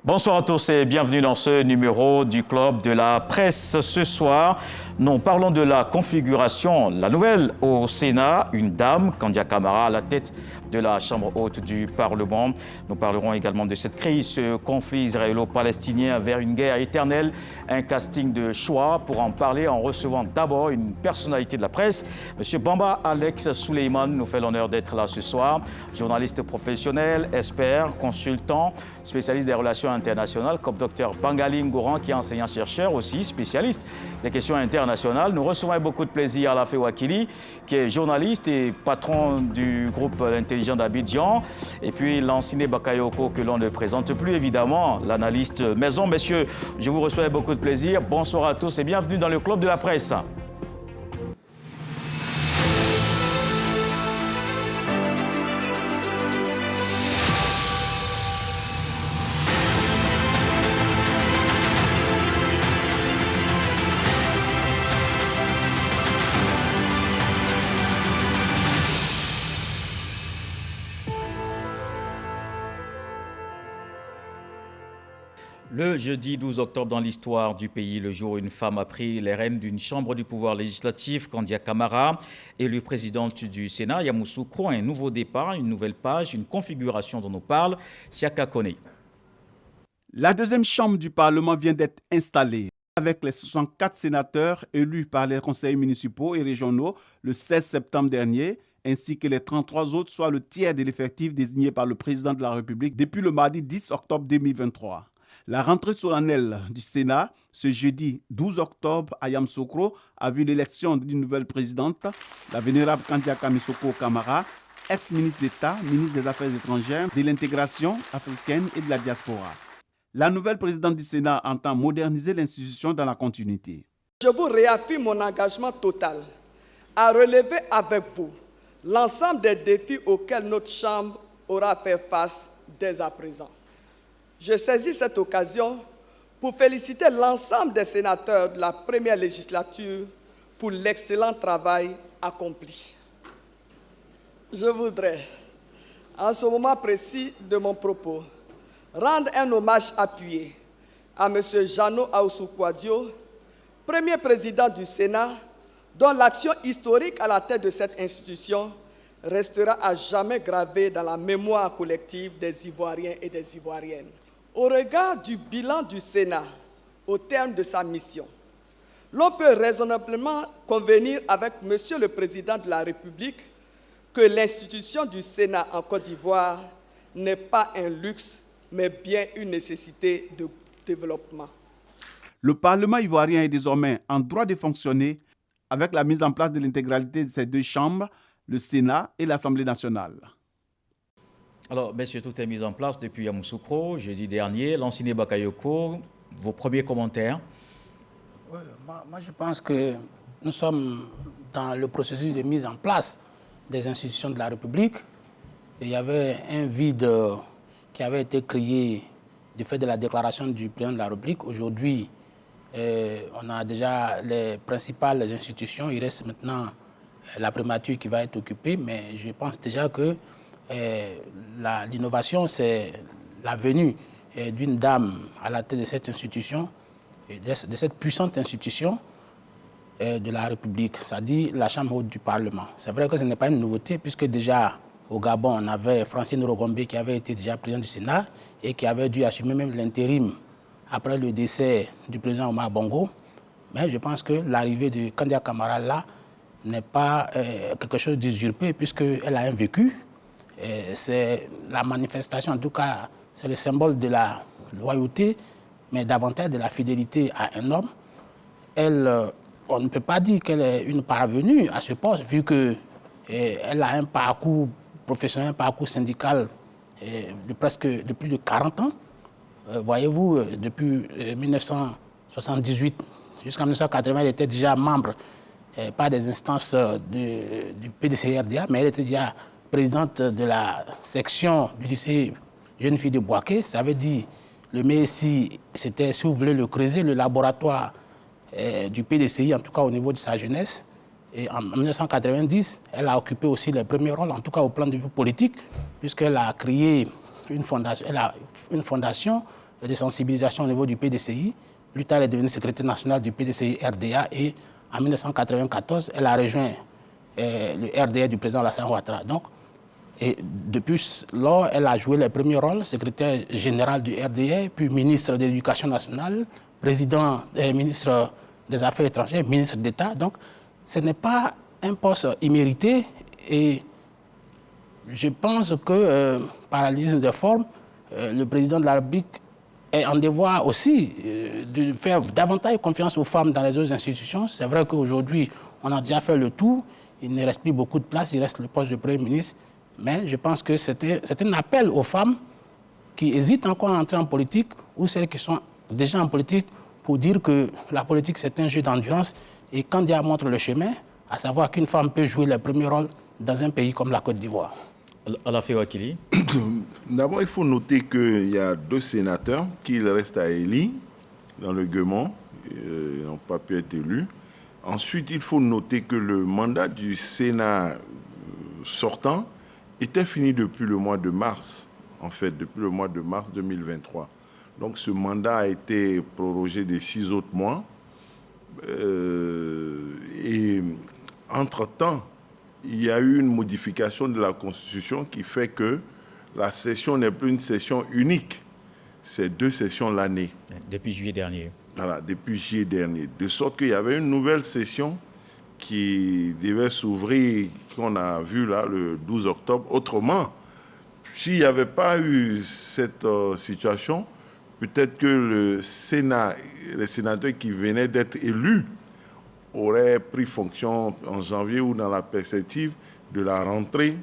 Bonsoir à tous et bienvenue dans ce numéro du Club de la Presse. Ce soir, nous parlons de la configuration, la nouvelle au Sénat, une dame, Kandia Camara, à la tête de la Chambre haute du Parlement. Nous parlerons également de cette crise, ce conflit israélo-palestinien vers une guerre éternelle, un casting de choix. Pour en parler, en recevant d'abord une personnalité de la presse, M. Bamba Alex Souleyman nous fait l'honneur d'être là ce soir. Journaliste professionnel, expert, consultant, spécialiste des relations internationales, comme Dr Bangali Ngouran, qui est enseignant-chercheur aussi, spécialiste des questions internationales. Nous recevons avec beaucoup de plaisir Alafé Wakili, qui est journaliste et patron du groupe Intelligent d'Abidjan. Et puis Lansine Bakayoko, que l'on ne présente plus évidemment, l'analyste maison. Messieurs, je vous reçois avec beaucoup de plaisir. Bonsoir à tous et bienvenue dans le Club de la Presse. Le jeudi 12 octobre, dans l'histoire du pays, le jour où une femme a pris les rênes d'une chambre du pouvoir législatif, Kandia Camara, élue présidente du Sénat, Yamoussoukro, un nouveau départ, une nouvelle page, une configuration dont nous parle Siaka Kone. La deuxième chambre du Parlement vient d'être installée avec les 64 sénateurs élus par les conseils municipaux et régionaux le 16 septembre dernier, ainsi que les 33 autres, soit le tiers de l'effectif désigné par le président de la République depuis le mardi 10 octobre 2023. La rentrée solennelle du Sénat, ce jeudi 12 octobre à Yamoussoukro, a vu l'élection d'une nouvelle présidente, la vénérable Kandia Camara, ex-ministre d'État, ministre des Affaires étrangères, de l'intégration africaine et de la diaspora. La nouvelle présidente du Sénat entend moderniser l'institution dans la continuité. Je vous réaffirme mon engagement total à relever avec vous l'ensemble des défis auxquels notre Chambre aura fait face dès à présent. Je saisis cette occasion pour féliciter l'ensemble des sénateurs de la première législature pour l'excellent travail accompli. Je voudrais, en ce moment précis de mon propos, rendre un hommage appuyé à M. Jano Ahoussou-Kouadio, premier président du Sénat, dont l'action historique à la tête de cette institution restera à jamais gravée dans la mémoire collective des Ivoiriens et des Ivoiriennes. Au regard du bilan du Sénat, au terme de sa mission, l'on peut raisonnablement convenir avec M. le Président de la République que l'institution du Sénat en Côte d'Ivoire n'est pas un luxe, mais bien une nécessité de développement. Le Parlement ivoirien est désormais en droit de fonctionner avec la mise en place de l'intégralité de ces deux chambres, le Sénat et l'Assemblée nationale. Alors, messieurs, tout est mis en place depuis Yamoussoukro, jeudi dernier. Lansine Bakayoko, vos premiers commentaires? Oui, moi, je pense que nous sommes dans le processus de mise en place des institutions de la République. Et il y avait un vide qui avait été créé du fait de la déclaration du président de la République. Aujourd'hui, on a déjà les principales institutions. Il reste maintenant la primature qui va être occupée, mais je pense déjà que l'innovation, c'est la venue d'une dame à la tête de cette institution, de cette puissante institution de la République, c'est-à-dire la Chambre haute du Parlement. C'est vrai que ce n'est pas une nouveauté, puisque déjà au Gabon, on avait Francine Rogombe qui avait été déjà président du Sénat et qui avait dû assumer même l'intérim après le décès du président Omar Bongo. Mais je pense que l'arrivée de Kandia Camara là n'est pas quelque chose d'usurpé, puisqu'elle a un vécu. C'est la manifestation, en tout cas, c'est le symbole de la loyauté, mais davantage de la fidélité à un homme. On ne peut pas dire qu'elle est une parvenue à ce poste, vu qu'elle a un parcours professionnel, un parcours syndical de plus de 40 ans. Voyez-vous, depuis 1978 jusqu'en 1980, elle était déjà membre, pas des instances du PDCRDA, mais elle était déjà présidente de la section du lycée Jeune Fille de Boaké. Ça veut dire, le MSI, c'était, si vous voulez, le creuser, le laboratoire du PDCI, en tout cas au niveau de sa jeunesse. Et en 1990, elle a occupé aussi les premiers rôles, en tout cas au plan de vue politique, puisqu'elle a créé une fondation de sensibilisation au niveau du PDCI. Plus tard, elle est devenue secrétaire nationale du PDCI RDA et en 1994, elle a rejoint le RDA du président Alassane Ouattara. Donc, et depuis lors, elle a joué les premiers rôles, secrétaire général du RDA, puis ministre de l'Éducation nationale, ministre des Affaires étrangères, ministre d'État. Donc, ce n'est pas un poste immérité et je pense que, parallélisme de forme, le président de la République est en devoir aussi de faire davantage confiance aux femmes dans les autres institutions. C'est vrai qu'aujourd'hui, on a déjà fait le tour, il ne reste plus beaucoup de place, il reste le poste de Premier ministre, mais je pense que c'est un appel aux femmes qui hésitent encore à entrer en politique ou celles qui sont déjà en politique pour dire que la politique, c'est un jeu d'endurance et Kandia montre le chemin, à savoir qu'une femme peut jouer le premier rôle dans un pays comme la Côte d'Ivoire. Alafi Wakili. D'abord, il faut noter qu'il y a 2 sénateurs qui restent à Élie, dans le Guemont, ils n'ont pas pu être élus. Ensuite, il faut noter que le mandat du Sénat sortant était fini depuis le mois de mars, en fait, depuis le mois de mars 2023. Donc, ce mandat a été prorogé de 6 autres mois. Et entre-temps, il y a eu une modification de la Constitution qui fait que la session n'est plus une session unique. C'est 2 sessions l'année. Depuis juillet dernier. Voilà, depuis juillet dernier. De sorte qu'il y avait une nouvelle session qui devait s'ouvrir, qu'on a vu là le 12 octobre. Autrement, s'il n'y avait pas eu cette situation, peut-être que le Sénat, les sénateurs qui venaient d'être élus, aurait pris fonction en janvier ou dans la perspective de la rentrée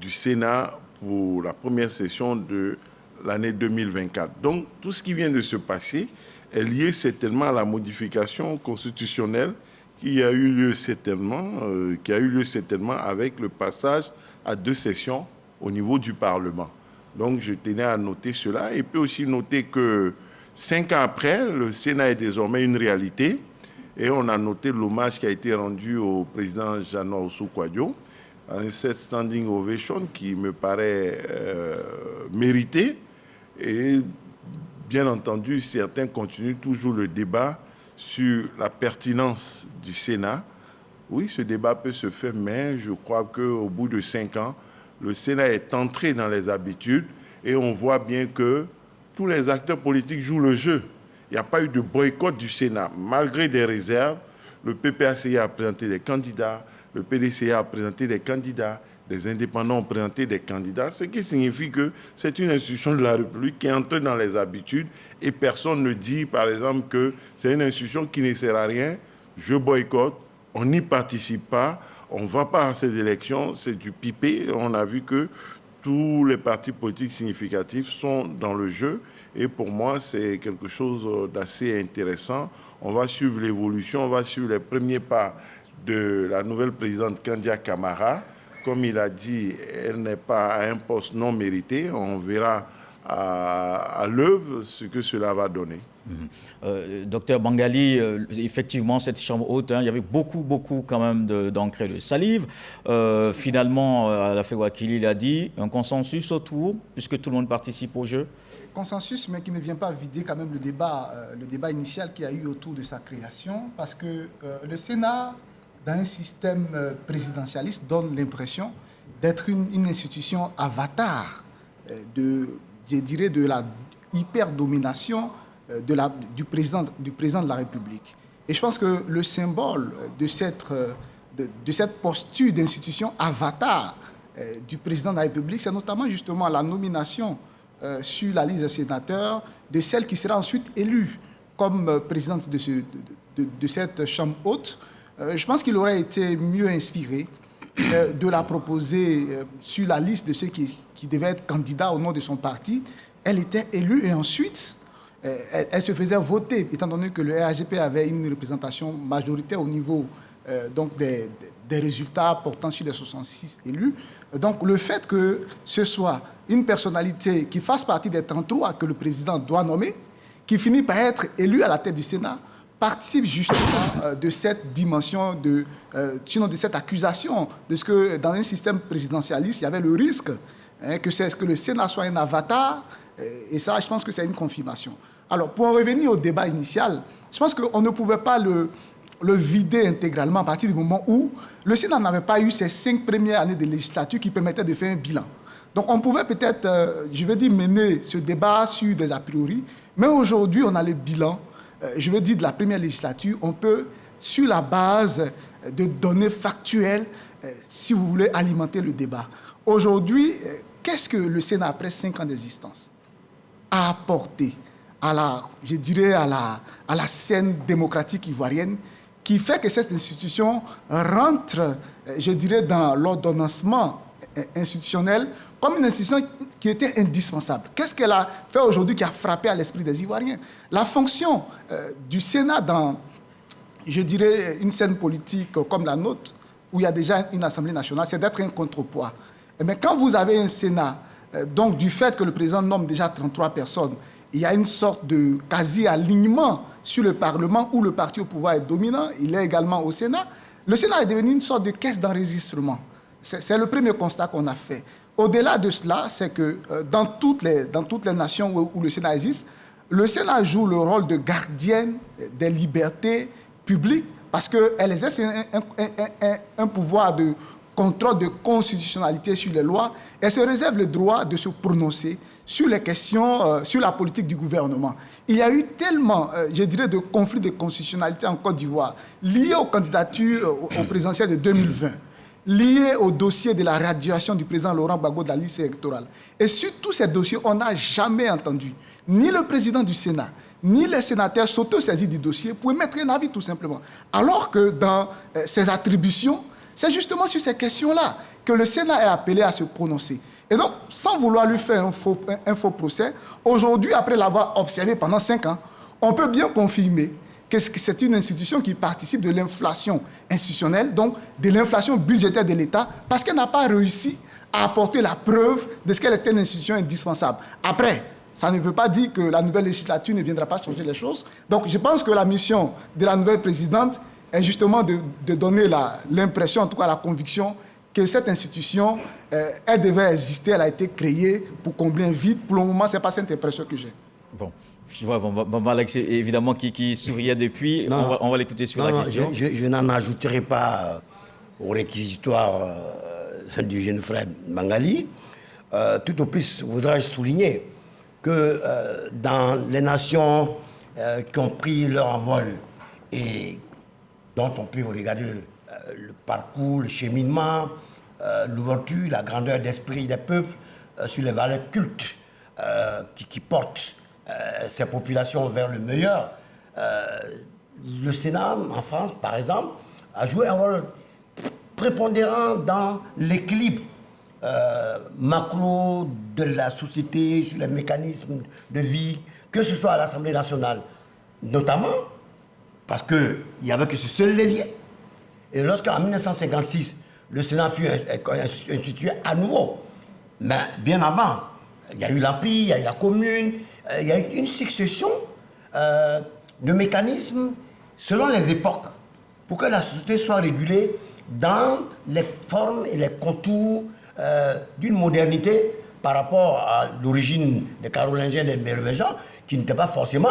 du Sénat pour la première session de l'année 2024. Donc, tout ce qui vient de se passer est lié certainement à la modification constitutionnelle qui a eu lieu certainement avec le passage à 2 sessions au niveau du Parlement. Donc, je tenais à noter cela et puis aussi noter que 5 ans après, le Sénat est désormais une réalité. Et on a noté l'hommage qui a été rendu au président Jeannot Ossou-Kouadio, cette standing ovation qui me paraît méritée. Et bien entendu, certains continuent toujours le débat sur la pertinence du Sénat. Oui, ce débat peut se faire, mais je crois qu'au bout de 5 ans, le Sénat est entré dans les habitudes et on voit bien que tous les acteurs politiques jouent le jeu. Il n'y a pas eu de boycott du Sénat. Malgré des réserves, le PPACI a présenté des candidats, le PDCA a présenté des candidats, les indépendants ont présenté des candidats, ce qui signifie que c'est une institution de la République qui est entrée dans les habitudes et personne ne dit, par exemple, que c'est une institution qui ne sert à rien, je boycotte, on n'y participe pas, on ne va pas à ces élections, c'est du pipé. On a vu que tous les partis politiques significatifs sont dans le jeu. Et pour moi, c'est quelque chose d'assez intéressant. On va suivre l'évolution, on va suivre les premiers pas de la nouvelle présidente Kandia Camara. Comme il a dit, elle n'est pas à un poste non mérité. On verra à l'œuvre ce que cela va donner. Docteur Bangali, effectivement, cette chambre haute, il y avait beaucoup quand même d'encre de salive. Finalement, Alafi Wakili l'a dit, un consensus autour, puisque tout le monde participe au jeu. Consensus, mais qui ne vient pas vider quand même le débat initial qu'il y a eu autour de sa création, parce que le Sénat, dans un système présidentialiste, donne l'impression d'être une institution avatar je dirais, de la hyper-domination du président de la République. Et je pense que le symbole de cette posture d'institution avatar du président de la République, c'est notamment justement la nomination sur la liste des sénateurs de celle qui sera ensuite élue comme présidente de cette chambre haute. Je pense qu'il aurait été mieux inspiré de la proposer sur la liste de ceux qui devaient être candidats au nom de son parti. Elle était élue et ensuite, elle se faisait voter, étant donné que le RGP avait une représentation majoritaire au niveau donc des résultats portant sur les 66 élus. Donc le fait que ce soit une personnalité qui fasse partie des 33 que le président doit nommer, qui finit par être élu à la tête du Sénat, participe justement de cette dimension, sinon de cette accusation, de ce que dans un système présidentialiste, il y avait le risque que le Sénat soit un avatar Et ça, je pense que c'est une confirmation. Alors, pour en revenir au débat initial, je pense qu'on ne pouvait pas le vider intégralement à partir du moment où le Sénat n'avait pas eu ces 5 premières années de législature qui permettaient de faire un bilan. Donc on pouvait peut-être, mener ce débat sur des a priori, mais aujourd'hui on a le bilan, de la première législature. On peut, sur la base de données factuelles, si vous voulez, alimenter le débat. Aujourd'hui, qu'est-ce que le Sénat, après 5 ans d'existence, a apporté à la scène démocratique ivoirienne, qui fait que cette institution rentre, dans l'ordonnancement institutionnel comme une institution qui était indispensable. Qu'est-ce qu'elle a fait aujourd'hui qui a frappé à l'esprit des Ivoiriens? La fonction du Sénat dans, une scène politique comme la nôtre, où il y a déjà une Assemblée nationale, c'est d'être un contrepoids. Mais quand vous avez un Sénat, donc du fait que le président nomme déjà 33 personnes, il y a une sorte de quasi-alignement sur le Parlement où le parti au pouvoir est dominant, il est également au Sénat. Le Sénat est devenu une sorte de caisse d'enregistrement. C'est le premier constat qu'on a fait. Au-delà de cela, c'est que dans toutes les nations où le Sénat existe, le Sénat joue le rôle de gardienne des libertés publiques parce qu'elle exerce un pouvoir de contrôle de constitutionnalité sur les lois et se réserve le droit de se prononcer sur les questions, sur la politique du gouvernement. Il y a eu tellement, de conflits de constitutionnalité en Côte d'Ivoire liés aux candidatures au présidentiel de 2020, liés au dossier de la radiation du président Laurent Gbagbo de la liste électorale. Et sur tous ces dossiers, on n'a jamais entendu ni le président du Sénat, ni les sénateurs s'auto-saisir du dossier pour émettre un avis tout simplement. Alors que dans ses attributions, c'est justement sur ces questions-là que le Sénat est appelé à se prononcer. Et donc, sans vouloir lui faire un faux procès, aujourd'hui, après l'avoir observé pendant 5 ans, on peut bien confirmer que c'est une institution qui participe de l'inflation institutionnelle, donc de l'inflation budgétaire de l'État, parce qu'elle n'a pas réussi à apporter la preuve de ce qu'elle était une institution indispensable. Après, ça ne veut pas dire que la nouvelle législature ne viendra pas changer les choses. Donc, je pense que la mission de la nouvelle présidente est justement de donner l'impression, en tout cas la conviction, que cette institution, elle devait exister, elle a été créée pour combler un vide. Pour le moment, ce n'est pas cette impression que j'ai. Bon, je vois Maman Alex, évidemment, qui souriait depuis. On va l'écouter sur la question. Je n'en ajouterai pas au réquisitoire du jeune frère Mangali. Tout au plus, voudrais-je souligner que dans les nations qui ont pris leur envol et dont on peut regarder le parcours, le cheminement, l'ouverture, la grandeur d'esprit des peuples sur les valeurs cultes qui portent ces populations vers le meilleur. Le Sénat, en France, par exemple, a joué un rôle prépondérant dans l'équilibre macro de la société, sur les mécanismes de vie, que ce soit à l'Assemblée nationale, notamment parce qu'il n'y avait que ce seul levier. Et lorsqu'en 1956, le Sénat fut institué à nouveau, mais bien avant, il y a eu l'Empire, il y a eu la Commune, il y a eu une succession de mécanismes selon les époques pour que la société soit régulée dans les formes et les contours d'une modernité par rapport à l'origine des Carolingiens et des Mérovingiens qui n'étaient pas forcément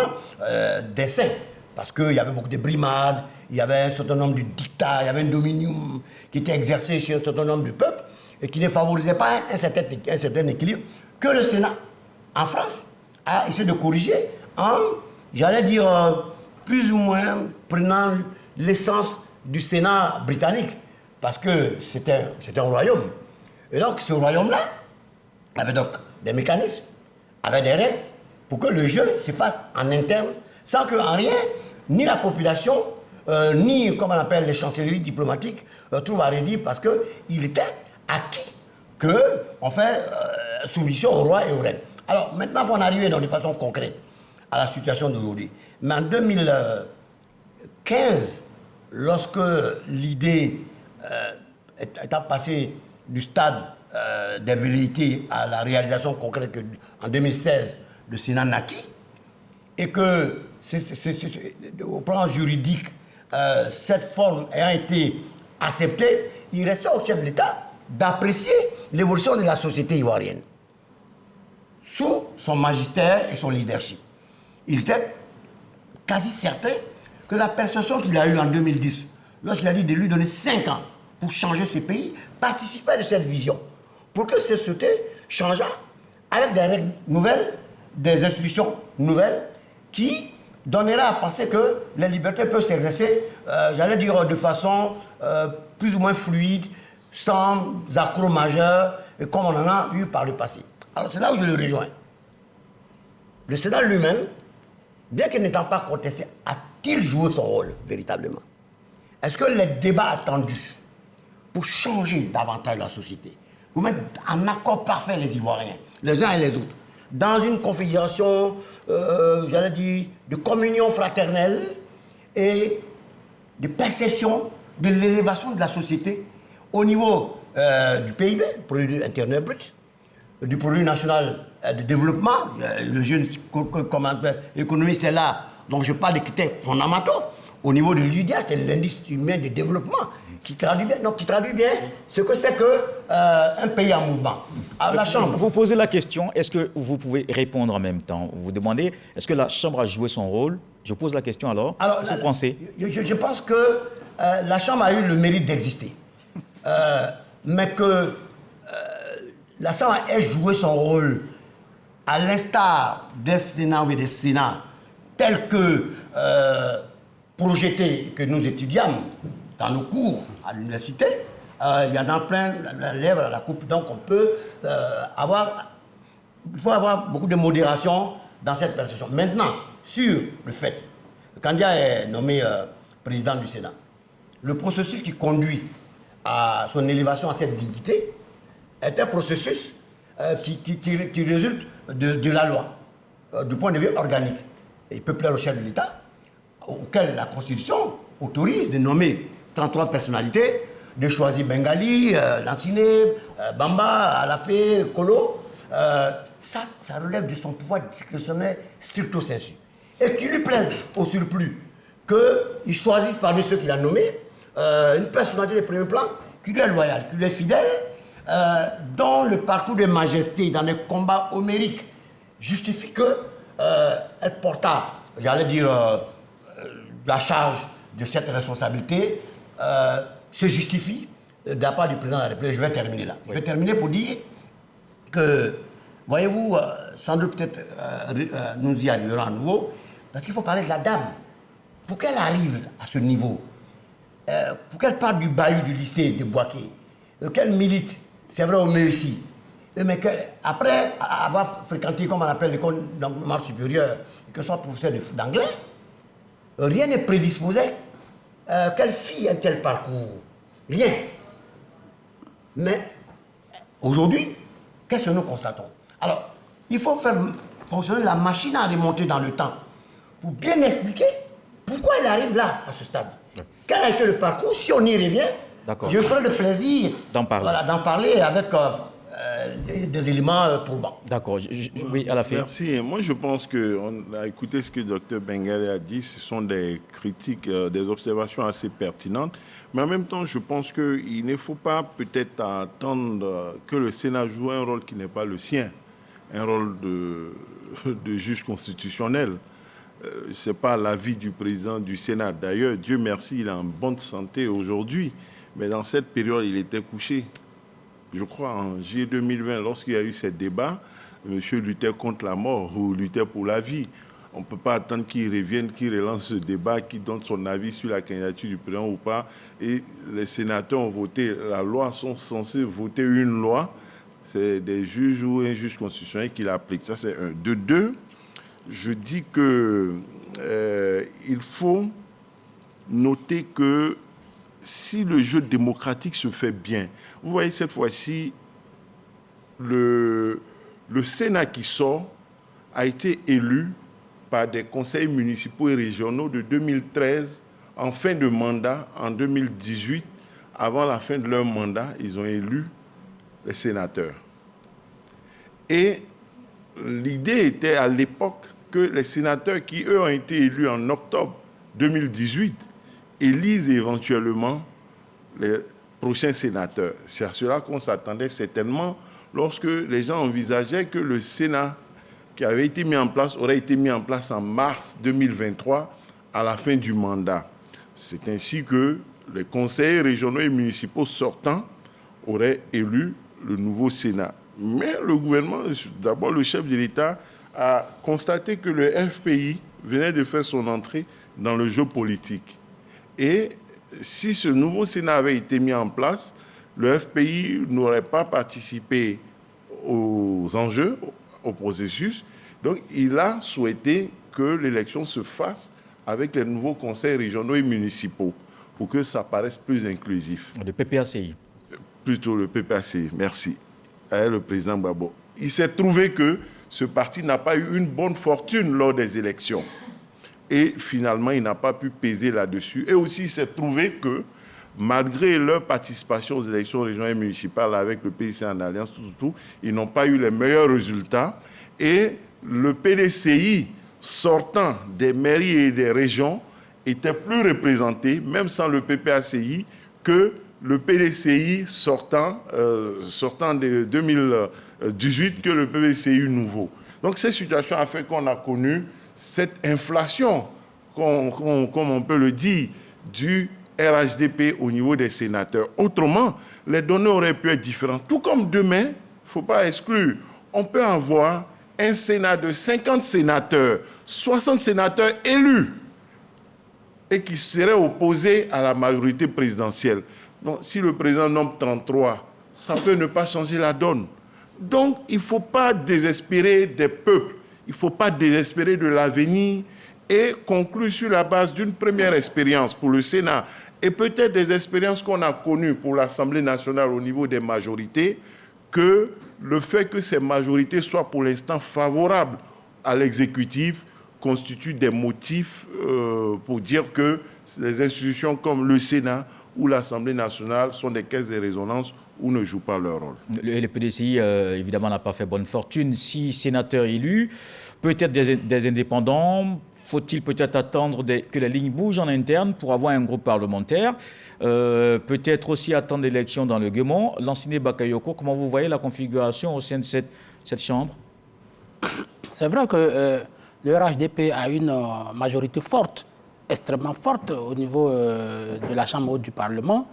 des saints. Parce qu'il y avait beaucoup de brimades, il y avait un certain nombre de dictats, il y avait un dominium qui était exercé sur un certain nombre de peuples et qui ne favorisait pas un certain équilibre que le Sénat, en France, a essayé de corriger en, plus ou moins prenant l'essence du Sénat britannique. Parce que c'était un royaume. Et donc, ce royaume-là avait donc des mécanismes, avait des règles pour que le jeu se fasse en interne, sans qu'en rien, ni la population, ni, comme on appelle les chancelleries diplomatiques, trouvent à redire parce qu'il était acquis qu'on fait soumission au roi et au reine. Alors, maintenant, pour en arriver de façon concrète à la situation d'aujourd'hui. Mais en 2015, lorsque l'idée est passée du stade des velléités à la réalisation concrète qu'en 2016, le Sénat naquit, et que au plan juridique, cette forme ayant été acceptée, il restait au chef de l'État d'apprécier l'évolution de la société ivoirienne. sous son magistère et son leadership. Il était quasi certain que la perception qu'il a eue en 2010, lorsqu'il a dit de lui donner 5 ans pour changer ce pays, participait de cette vision. Pour que cette société changeât avec des règles nouvelles, des institutions nouvelles qui donnera à penser que les libertés peuvent s'exercer, j'allais dire, de façon plus ou moins fluide, sans accrocs majeurs, et comme on en a eu par le passé. Alors c'est là où je le rejoins. Le Sénat lui-même, bien qu'il n'étant pas contesté, a-t-il joué son rôle véritablement? Est-ce que les débats attendus pour changer davantage la société, pour mettre en accord parfait les Ivoiriens, les uns et les autres, dans une configuration, j'allais dire, de communion fraternelle et de perception de l'élévation de la société au niveau du PIB, produit intérieur brut, du produit national de développement, le jeune économiste est là, donc je parle des critères fondamentaux, au niveau de l'UDA, c'est l'indice humain de développement, qui traduit bien ce que c'est qu'un pays en mouvement. Alors, la Chambre... Vous posez la question, est-ce que vous pouvez répondre en même temps? Vous demandez, est-ce que la Chambre a joué son rôle? Je pose la question alors. Qu'est-ce que vous pensez? Je pense que la Chambre a eu le mérite d'exister. Mais que la Chambre ait joué son rôle à l'instar des Sénats ou des Sénats tels que projetés que nous étudions dans nos cours à l'université, il y en a plein, la lèvre à la coupe, donc on peut il faut avoir beaucoup de modération dans cette perception. Maintenant, sur le fait, le candidat est nommé président du Sénat. Le processus qui conduit à son élévation à cette dignité est un processus qui résulte de la loi, du point de vue organique. Et il peut plaire au chef de l'État, auquel la Constitution autorise de nommer 33 personnalités, de choisir Bengali, Lanciné, Bamba, Alafé, Kolo. Ça relève de son pouvoir discrétionnaire stricto sensu. Et qu'il lui plaise au surplus qu'il choisisse parmi ceux qu'il a nommés une personnalité de premier plan qui lui est loyale, qui lui est fidèle, dont le parcours de majesté dans les combats homériques justifie qu'elle porta, j'allais dire, la charge de cette responsabilité, se justifie de la part du président de la République. Je vais terminer là. Je vais terminer pour dire que, voyez-vous, sans doute peut-être nous y arriverons à nouveau, parce qu'il faut parler de la dame. Pour qu'elle arrive à ce niveau, pour qu'elle parte du bahut du lycée de Boaké, qu'elle milite, c'est vrai, au MEUSI, mais qu'après avoir fréquenté, comme on appelle, l'école normale supérieure, et que soit professeur d'anglais, rien n'est prédisposé qu'elle fille un tel parcours. Rien. Mais aujourd'hui, qu'est-ce que nous constatons? Alors, il faut faire fonctionner la machine à remonter dans le temps pour bien expliquer pourquoi elle arrive là, à ce stade. Quel a été le parcours? Si on y revient, je me ferai le plaisir d'en parler avec des éléments probants. D'accord. Oui, à la fin. Merci. Moi, je pense qu'on a écouté ce que le Dr Bengali a dit. Ce sont des critiques, des observations assez pertinentes. Mais en même temps, je pense qu'il ne faut pas peut-être attendre que le Sénat joue un rôle qui n'est pas le sien, un rôle de juge constitutionnel. Ce n'est pas l'avis du président du Sénat. D'ailleurs, Dieu merci, il est en bonne santé aujourd'hui. Mais dans cette période, il était couché. Je crois en juillet 2020, lorsqu'il y a eu ces débats, monsieur luttait contre la mort ou luttait pour la vie. On ne peut pas attendre qu'il revienne, qu'il relance ce débat, qu'il donne son avis sur la candidature du président ou pas. Et les sénateurs ont voté la loi, sont censés voter une loi. C'est des juges ou un juge constitutionnel qui l'applique. Ça, c'est un. De deux, je dis qu'il faut noter que si le jeu démocratique se fait bien, vous voyez cette fois-ci, le Sénat qui sort a été élu par des conseils municipaux et régionaux de 2013 en fin de mandat, en 2018, avant la fin de leur mandat, ils ont élu les sénateurs. Et l'idée était à l'époque que les sénateurs qui, eux, ont été élus en octobre 2018, élisent éventuellement les prochains sénateurs. C'est à cela qu'on s'attendait certainement lorsque les gens envisageaient que le Sénat qui avait été mis en place aurait été mis en place en mars 2023 à la fin du mandat. C'est ainsi que les conseillers régionaux et municipaux sortants auraient élu le nouveau Sénat. Mais le gouvernement, d'abord le chef de l'État, a constaté que le FPI venait de faire son entrée dans le jeu politique. Et si ce nouveau Sénat avait été mis en place, le FPI n'aurait pas participé aux enjeux, au processus. Donc, il a souhaité que l'élection se fasse avec les nouveaux conseils régionaux et municipaux pour que ça paraisse plus inclusif. Le PPACI. Plutôt le PPACI, merci. Le président Gbagbo. Il s'est trouvé que ce parti n'a pas eu une bonne fortune lors des élections. Et finalement, il n'a pas pu peser là-dessus. Et aussi, il s'est trouvé que, malgré leur participation aux élections régionales et municipales avec le PDC en alliance, ils n'ont pas eu les meilleurs résultats. Et le PDCI, sortant des mairies et des régions, était plus représenté, même sans le PPACI, que le PDCI sortant de 2018, que le PDCI nouveau. Donc cette situation a fait qu'on a connu cette inflation, comme on peut le dire, du RHDP au niveau des sénateurs. Autrement, les données auraient pu être différentes. Tout comme demain, il ne faut pas exclure, on peut avoir un Sénat de 50 sénateurs, 60 sénateurs élus, et qui seraient opposés à la majorité présidentielle. Donc, si le président nomme 33, ça peut ne pas changer la donne. Donc, il ne faut pas désespérer des peuples, il ne faut pas désespérer de l'avenir et conclure sur la base d'une première expérience pour le Sénat et peut-être des expériences qu'on a connues pour l'Assemblée nationale au niveau des majorités, que le fait que ces majorités soient pour l'instant favorables à l'exécutif constitue des motifs pour dire que les institutions comme le Sénat ou l'Assemblée nationale sont des caisses de résonance ou ne jouent pas leur rôle. Le PDCI, évidemment, n'a pas fait bonne fortune. 6 sénateurs élus, peut-être des indépendants. Faut-il peut-être attendre que les lignes bougent en interne pour avoir un groupe parlementaire? Peut-être aussi attendre l'élection dans le Guémont. Lansine Bakayoko, comment vous voyez la configuration au sein de cette Chambre? C'est vrai que le RHDP a une majorité forte, extrêmement forte au niveau de la Chambre haute du Parlement.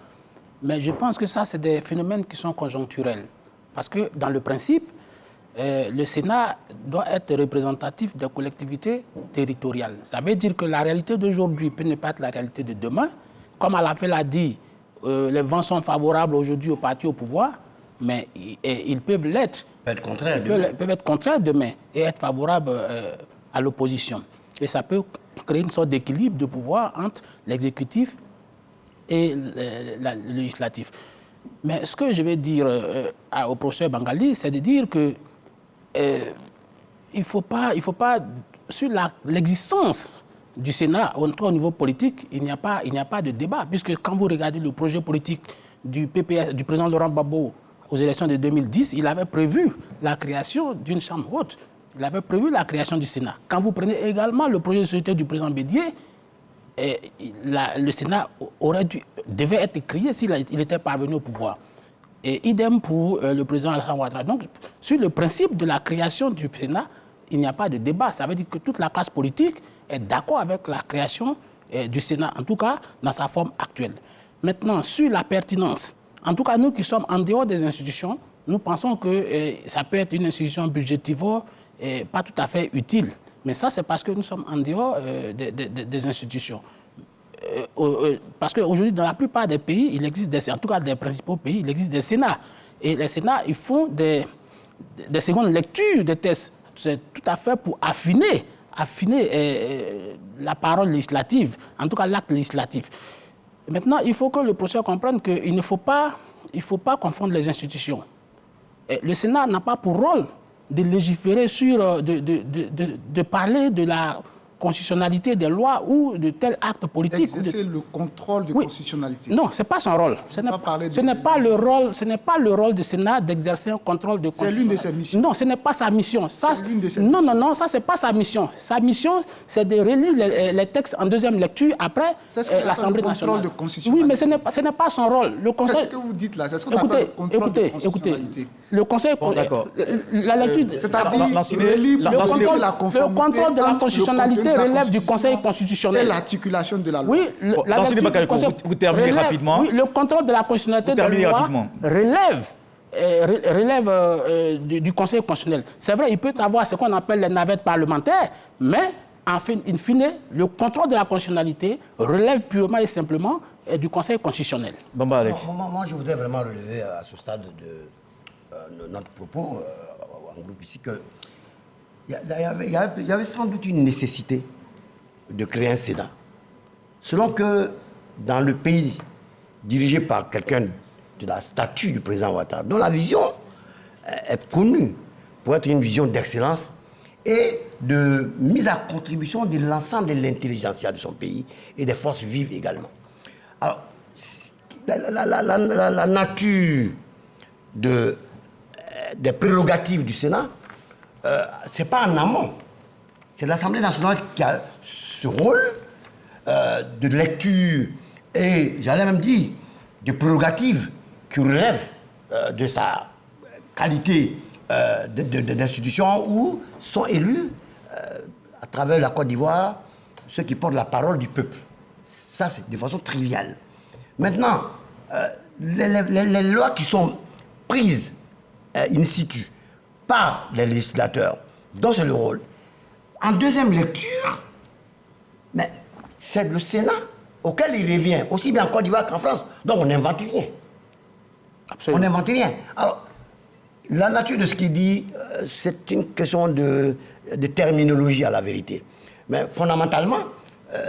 Mais je pense que ça, c'est des phénomènes qui sont conjoncturels. Parce que dans le principe, le Sénat doit être représentatif des collectivités territoriales. Ça veut dire que la réalité d'aujourd'hui peut ne pas être la réalité de demain. Comme Alafel l'a dit, les vents sont favorables aujourd'hui au parti au pouvoir, mais ils peuvent l'être. Ils peuvent être contraires demain et être favorables à l'opposition. Et ça peut créer une sorte d'équilibre de pouvoir entre l'exécutif et le législatif. Mais ce que je vais dire au professeur Bangali, c'est de dire que il faut pas, sur l'existence du Sénat, au niveau politique, il n'y a pas de débat, puisque quand vous regardez le projet politique du PPS, du président Laurent Gbagbo aux élections de 2010, il avait prévu la création d'une chambre haute, il avait prévu la création du Sénat. Quand vous prenez également le projet de société du président Bédié, le Sénat devait être créé s'il était parvenu au pouvoir. Et idem pour le président Alassane Ouattara. Donc, sur le principe de la création du Sénat, il n'y a pas de débat. Ça veut dire que toute la classe politique est d'accord avec la création du Sénat, en tout cas dans sa forme actuelle. Maintenant, sur la pertinence, en tout cas nous qui sommes en dehors des institutions, nous pensons que ça peut être une institution budgétivore pas tout à fait utile. Mais ça, c'est parce que nous sommes en dehors des institutions. Parce qu'aujourd'hui, dans la plupart des pays, il existe en tout cas des principaux pays, il existe des Sénats. Et les Sénats, ils font des secondes lectures des textes. C'est tout à fait pour affiner la parole législative, en tout cas l'acte législatif. Maintenant, il faut que le professeur comprenne qu'il ne faut pas confondre les institutions. Et le Sénat n'a pas pour rôle de légiférer sur, de parler de la constitutionnalité des lois ou de tel acte politique. Exercer le contrôle de constitutionnalité. Non, ce n'est pas son rôle. Ce n'est pas le rôle du Sénat d'exercer un contrôle de constitutionnalité. C'est l'une de ses missions. Non, ce n'est pas sa mission. Non, ça, ce n'est pas sa mission. Sa mission, c'est de relire les textes en deuxième lecture après l'Assemblée nationale. Le contrôle de constitutionnalité. Oui, mais ce n'est pas son rôle. C'est ce que vous dites là. C'est ce qu'on appelle le contrôle de constitutionnalité. Le Conseil... Bon, d'accord. La lecture... C'est-à-dire le contrôle de la constitutionnalité relève du Conseil constitutionnel. Et l'articulation de la loi. Oui, vous terminez rapidement. Oui, le contrôle de la constitutionnalité de la loi relève du Conseil constitutionnel. C'est vrai, il peut y avoir ce qu'on appelle les navettes parlementaires, mais in fine, le contrôle de la constitutionnalité relève purement et simplement du Conseil constitutionnel. Bamba Alex. Moi, je voudrais vraiment relever à ce stade de notre propos en groupe ici que il y avait sans doute une nécessité de créer un Sénat. Selon que dans le pays dirigé par quelqu'un de la stature du président Ouattara, dont la vision est connue pour être une vision d'excellence et de mise à contribution de l'ensemble de l'intelligentsia de son pays et des forces vives également. Alors, la nature des prérogatives du Sénat, ce n'est pas en amont. C'est l'Assemblée nationale qui a ce rôle de lecture et, j'allais même dire, de prérogatives qui relèvent de sa qualité d'institution où sont élus, à travers la Côte d'Ivoire, ceux qui portent la parole du peuple. Ça, c'est de façon triviale. Maintenant, les lois qui sont prises in situ par les législateurs, dont c'est le rôle, en deuxième lecture, mais c'est le Sénat auquel il revient, aussi bien en Côte d'Ivoire qu'en France. Donc on n'invente rien. Absolument. On n'invente rien. Alors, la nature de ce qu'il dit, c'est une question de terminologie à la vérité. Mais fondamentalement,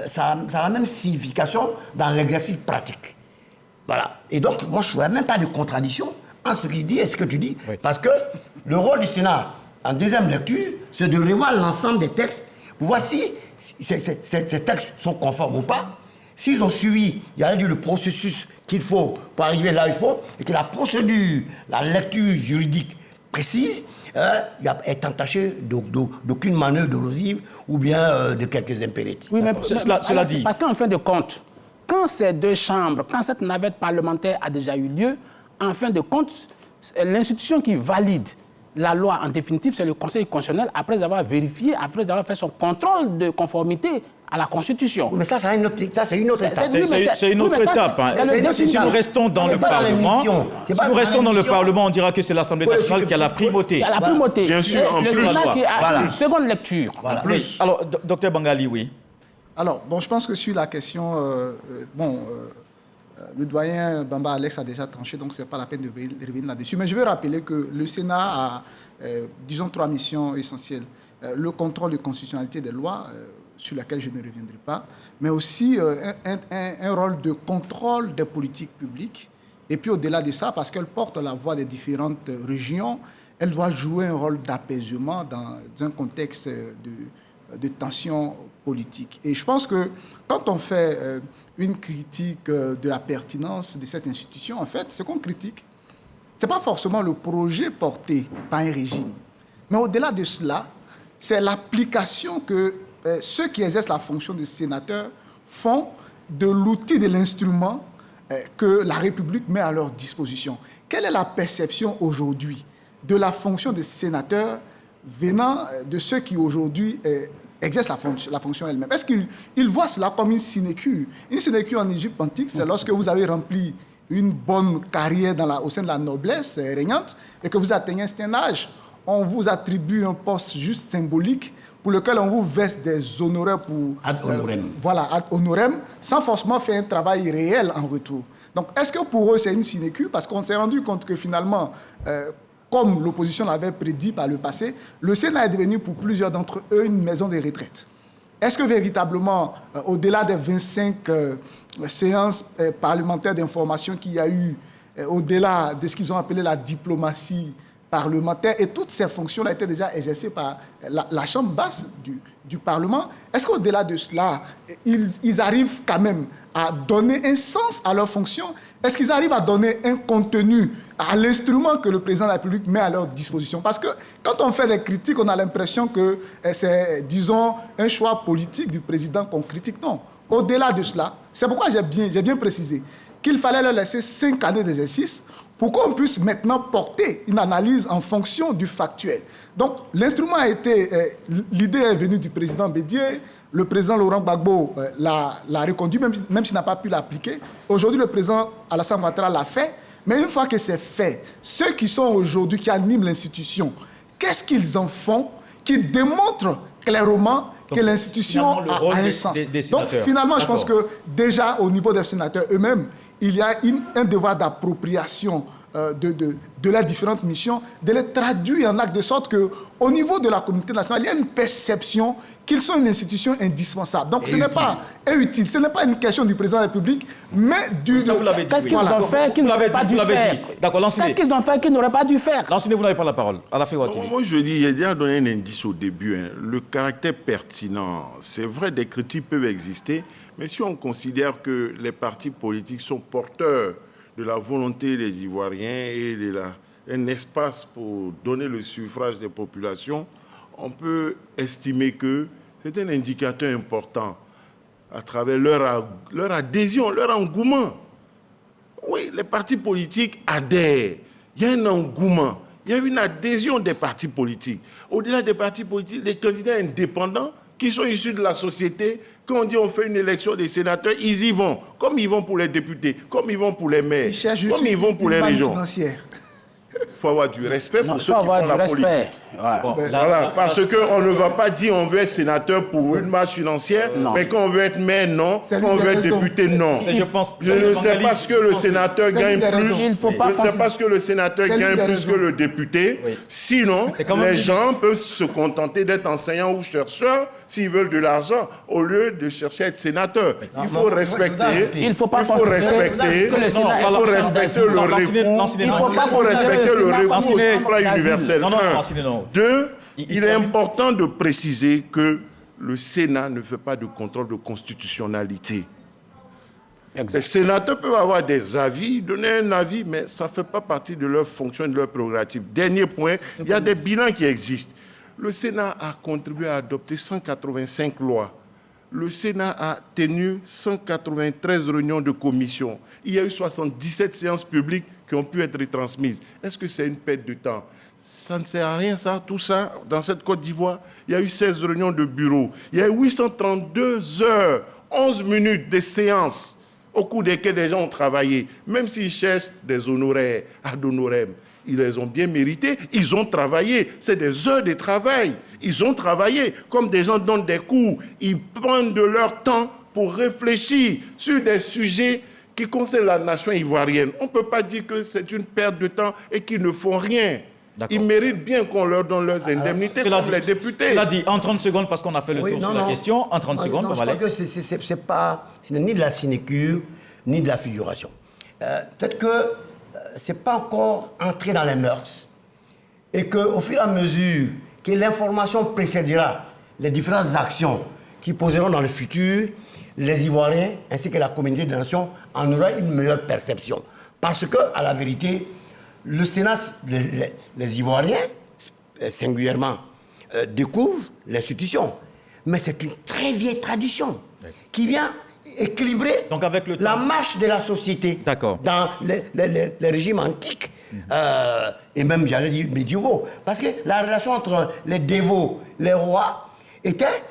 ça a la même signification dans l'exercice pratique. Voilà. Et donc, moi, je ne vois même pas de contradiction entre ce qu'il dit et ce que tu dis. Oui. Parce que le rôle du Sénat, en deuxième lecture, c'est de revoir l'ensemble des textes pour voir si ces textes sont conformes ou pas. S'ils ont suivi, il y a le processus qu'il faut pour arriver là où il faut, et que la procédure, la lecture juridique précise, est entachée d'aucune manœuvre dolosive ou bien de quelques impératifs. Oui, mais cela dit. Parce qu'en fin de compte, quand ces deux chambres, quand cette navette parlementaire a déjà eu lieu, en fin de compte, l'institution qui valide la loi en définitive, c'est le Conseil constitutionnel, après avoir vérifié, après avoir fait son contrôle de conformité à la Constitution. Mais ça, c'est une autre étape. C'est une autre étape. Si nous restons dans le Parlement, on dira que c'est l'Assemblée nationale qui a la primauté. La primauté. Bien sûr, en plus. Le Sénat qui a une seconde lecture. Voilà. Plus. Alors, docteur Bangali, oui. Alors, bon, je pense que sur la question, le doyen Bamba Alex a déjà tranché, donc ce n'est pas la peine de revenir là-dessus. Mais je veux rappeler que le Sénat a, disons, 3 missions essentielles. Le contrôle de constitutionnalité des lois, sur laquelle je ne reviendrai pas, mais aussi un rôle de contrôle des politiques publiques. Et puis au-delà de ça, parce qu'elle porte la voix des différentes régions, elle doit jouer un rôle d'apaisement dans un contexte de tension politique. Et je pense que quand on fait une critique de la pertinence de cette institution, en fait, ce qu'on critique, ce n'est pas forcément le projet porté par un régime. Mais au-delà de cela, c'est l'application que ceux qui exercent la fonction de sénateur font de l'outil, de l'instrument que la République met à leur disposition. Quelle est la perception aujourd'hui de la fonction de sénateur venant de ceux qui aujourd'hui exercent la fonction elle-même? Est-ce qu'ils voient cela comme une sinécure? Une sinécure en Égypte antique, c'est lorsque vous avez rempli une bonne carrière au sein de la noblesse régnante et que vous atteignez un certain âge, on vous attribue un poste juste symbolique pour lequel on vous verse des honoraires pour... Ad honorem. Voilà, ad honorem, sans forcément faire un travail réel en retour. Donc, est-ce que pour eux, c'est une sinécure? Parce qu'on s'est rendu compte que finalement, comme l'opposition l'avait prédit par le passé, le Sénat est devenu pour plusieurs d'entre eux une maison de retraite. Est-ce que véritablement, au-delà des 25 séances parlementaires d'information qu'il y a eu, au-delà de ce qu'ils ont appelé la diplomatie parlementaire et toutes ces fonctions-là étaient déjà exercées par la chambre basse du Parlement. Est-ce qu'au-delà de cela, ils arrivent quand même à donner un sens à leurs fonctions? Est-ce qu'ils arrivent à donner un contenu à l'instrument que le président de la République met à leur disposition? Parce que quand on fait des critiques, on a l'impression que c'est, disons, un choix politique du président qu'on critique. Non. Au-delà de cela, c'est pourquoi j'ai bien précisé qu'il fallait leur laisser 5 années d'exercice pour qu'on puisse maintenant porter une analyse en fonction du factuel. Donc, l'instrument a été... l'idée est venue du président Bédié, le président Laurent Gbagbo l'a reconduit, même s'il n'a pas pu l'appliquer. Aujourd'hui, le président Alassane Ouattara l'a fait, mais une fois que c'est fait, ceux qui sont aujourd'hui, qui animent l'institution, qu'est-ce qu'ils en font qui démontrent clairement que l'institution a un sens. Donc, finalement, je pense que déjà, au niveau des sénateurs eux-mêmes, il y a un devoir d'appropriation de leurs différentes missions, de les traduire en acte, de sorte qu'au niveau de la communauté nationale, il y a une perception qu'ils sont une institution indispensable. Donc, ce n'est pas utile, ce n'est pas une question du président de la République, mais du... Qu'est-ce qu'ils ont fait qu'ils n'auraient pas dû faire? Qu'est-ce qu'ils ont fait qu'ils n'auraient pas dû faire? Lansine, vous n'avez pas la parole. Moi, je dis, j'ai déjà donné un indice au début. Le caractère pertinent, c'est vrai, des critiques peuvent exister, mais si on considère que les partis politiques sont porteurs de la volonté des Ivoiriens et un espace pour donner le suffrage des populations, on peut estimer que c'est un indicateur important à travers leur adhésion, leur engouement. Oui, les partis politiques adhèrent. Il y a un engouement, il y a une adhésion des partis politiques. Au-delà des partis politiques, les candidats indépendants qui sont issus de la société, quand on dit on fait une élection des sénateurs, ils y vont, comme ils vont pour les députés, comme ils vont pour les maires, comme ils vont pour les régions. Il faut avoir du respect pour ceux qui font la politique. Ouais. Bon, voilà, parce qu'on ne va pas dire on veut être sénateur pour une marge financière, mais quand on veut être maire, non. Quand on veut être député, non. Je ne sais pas ce que le sénateur gagne plus. Je ne sais pas ce que le sénateur gagne plus que le député. Oui. Sinon, les gens peuvent se contenter d'être enseignants ou chercheurs s'ils veulent de l'argent au lieu de chercher à être sénateur. Il faut respecter. Il faut respecter le recours au suffrage universel. Deux, il est important de préciser que le Sénat ne fait pas de contrôle de constitutionnalité. Les sénateurs peuvent avoir des avis, donner un avis, mais ça ne fait pas partie de leur fonction et de leur prérogative. Dernier point, il y a des bilans qui existent. Le Sénat a contribué à adopter 185 lois. Le Sénat a tenu 193 réunions de commission. Il y a eu 77 séances publiques qui ont pu être retransmises. Est-ce que c'est une perte de temps? Ça ne sert à rien, ça, tout ça, dans cette Côte d'Ivoire. Il y a eu 16 réunions de bureau. Il y a eu 832 heures, 11 minutes de séances au cours desquelles les gens ont travaillé. Même s'ils cherchent des honoraires, ad honorem, ils les ont bien mérités. Ils ont travaillé. C'est des heures de travail. Ils ont travaillé. Comme des gens donnent des cours, ils prennent de leur temps pour réfléchir sur des sujets qui concernent la nation ivoirienne. On ne peut pas dire que c'est une perte de temps et qu'ils ne font rien. Ils méritent bien qu'on leur donne leurs indemnités comme les députés. Cela dit, en 30 secondes, parce qu'on a fait le tour sur la question, en 30 secondes, je crois que ce n'est ni de la sinécure, ni de la figuration. Peut-être que ce n'est pas encore entré dans les mœurs. Et qu'au fur et à mesure que l'information précédera les différentes actions qui poseront dans le futur, les Ivoiriens ainsi que la communauté des nations en aura une meilleure perception. Parce que, à la vérité, le Sénat, les Ivoiriens, singulièrement, découvrent l'institution. Mais c'est une très vieille tradition qui vient équilibrer la marche de la société dans les régimes antiques et même, j'allais dire, médiévaux. Parce que la relation entre les dévots, les rois, était,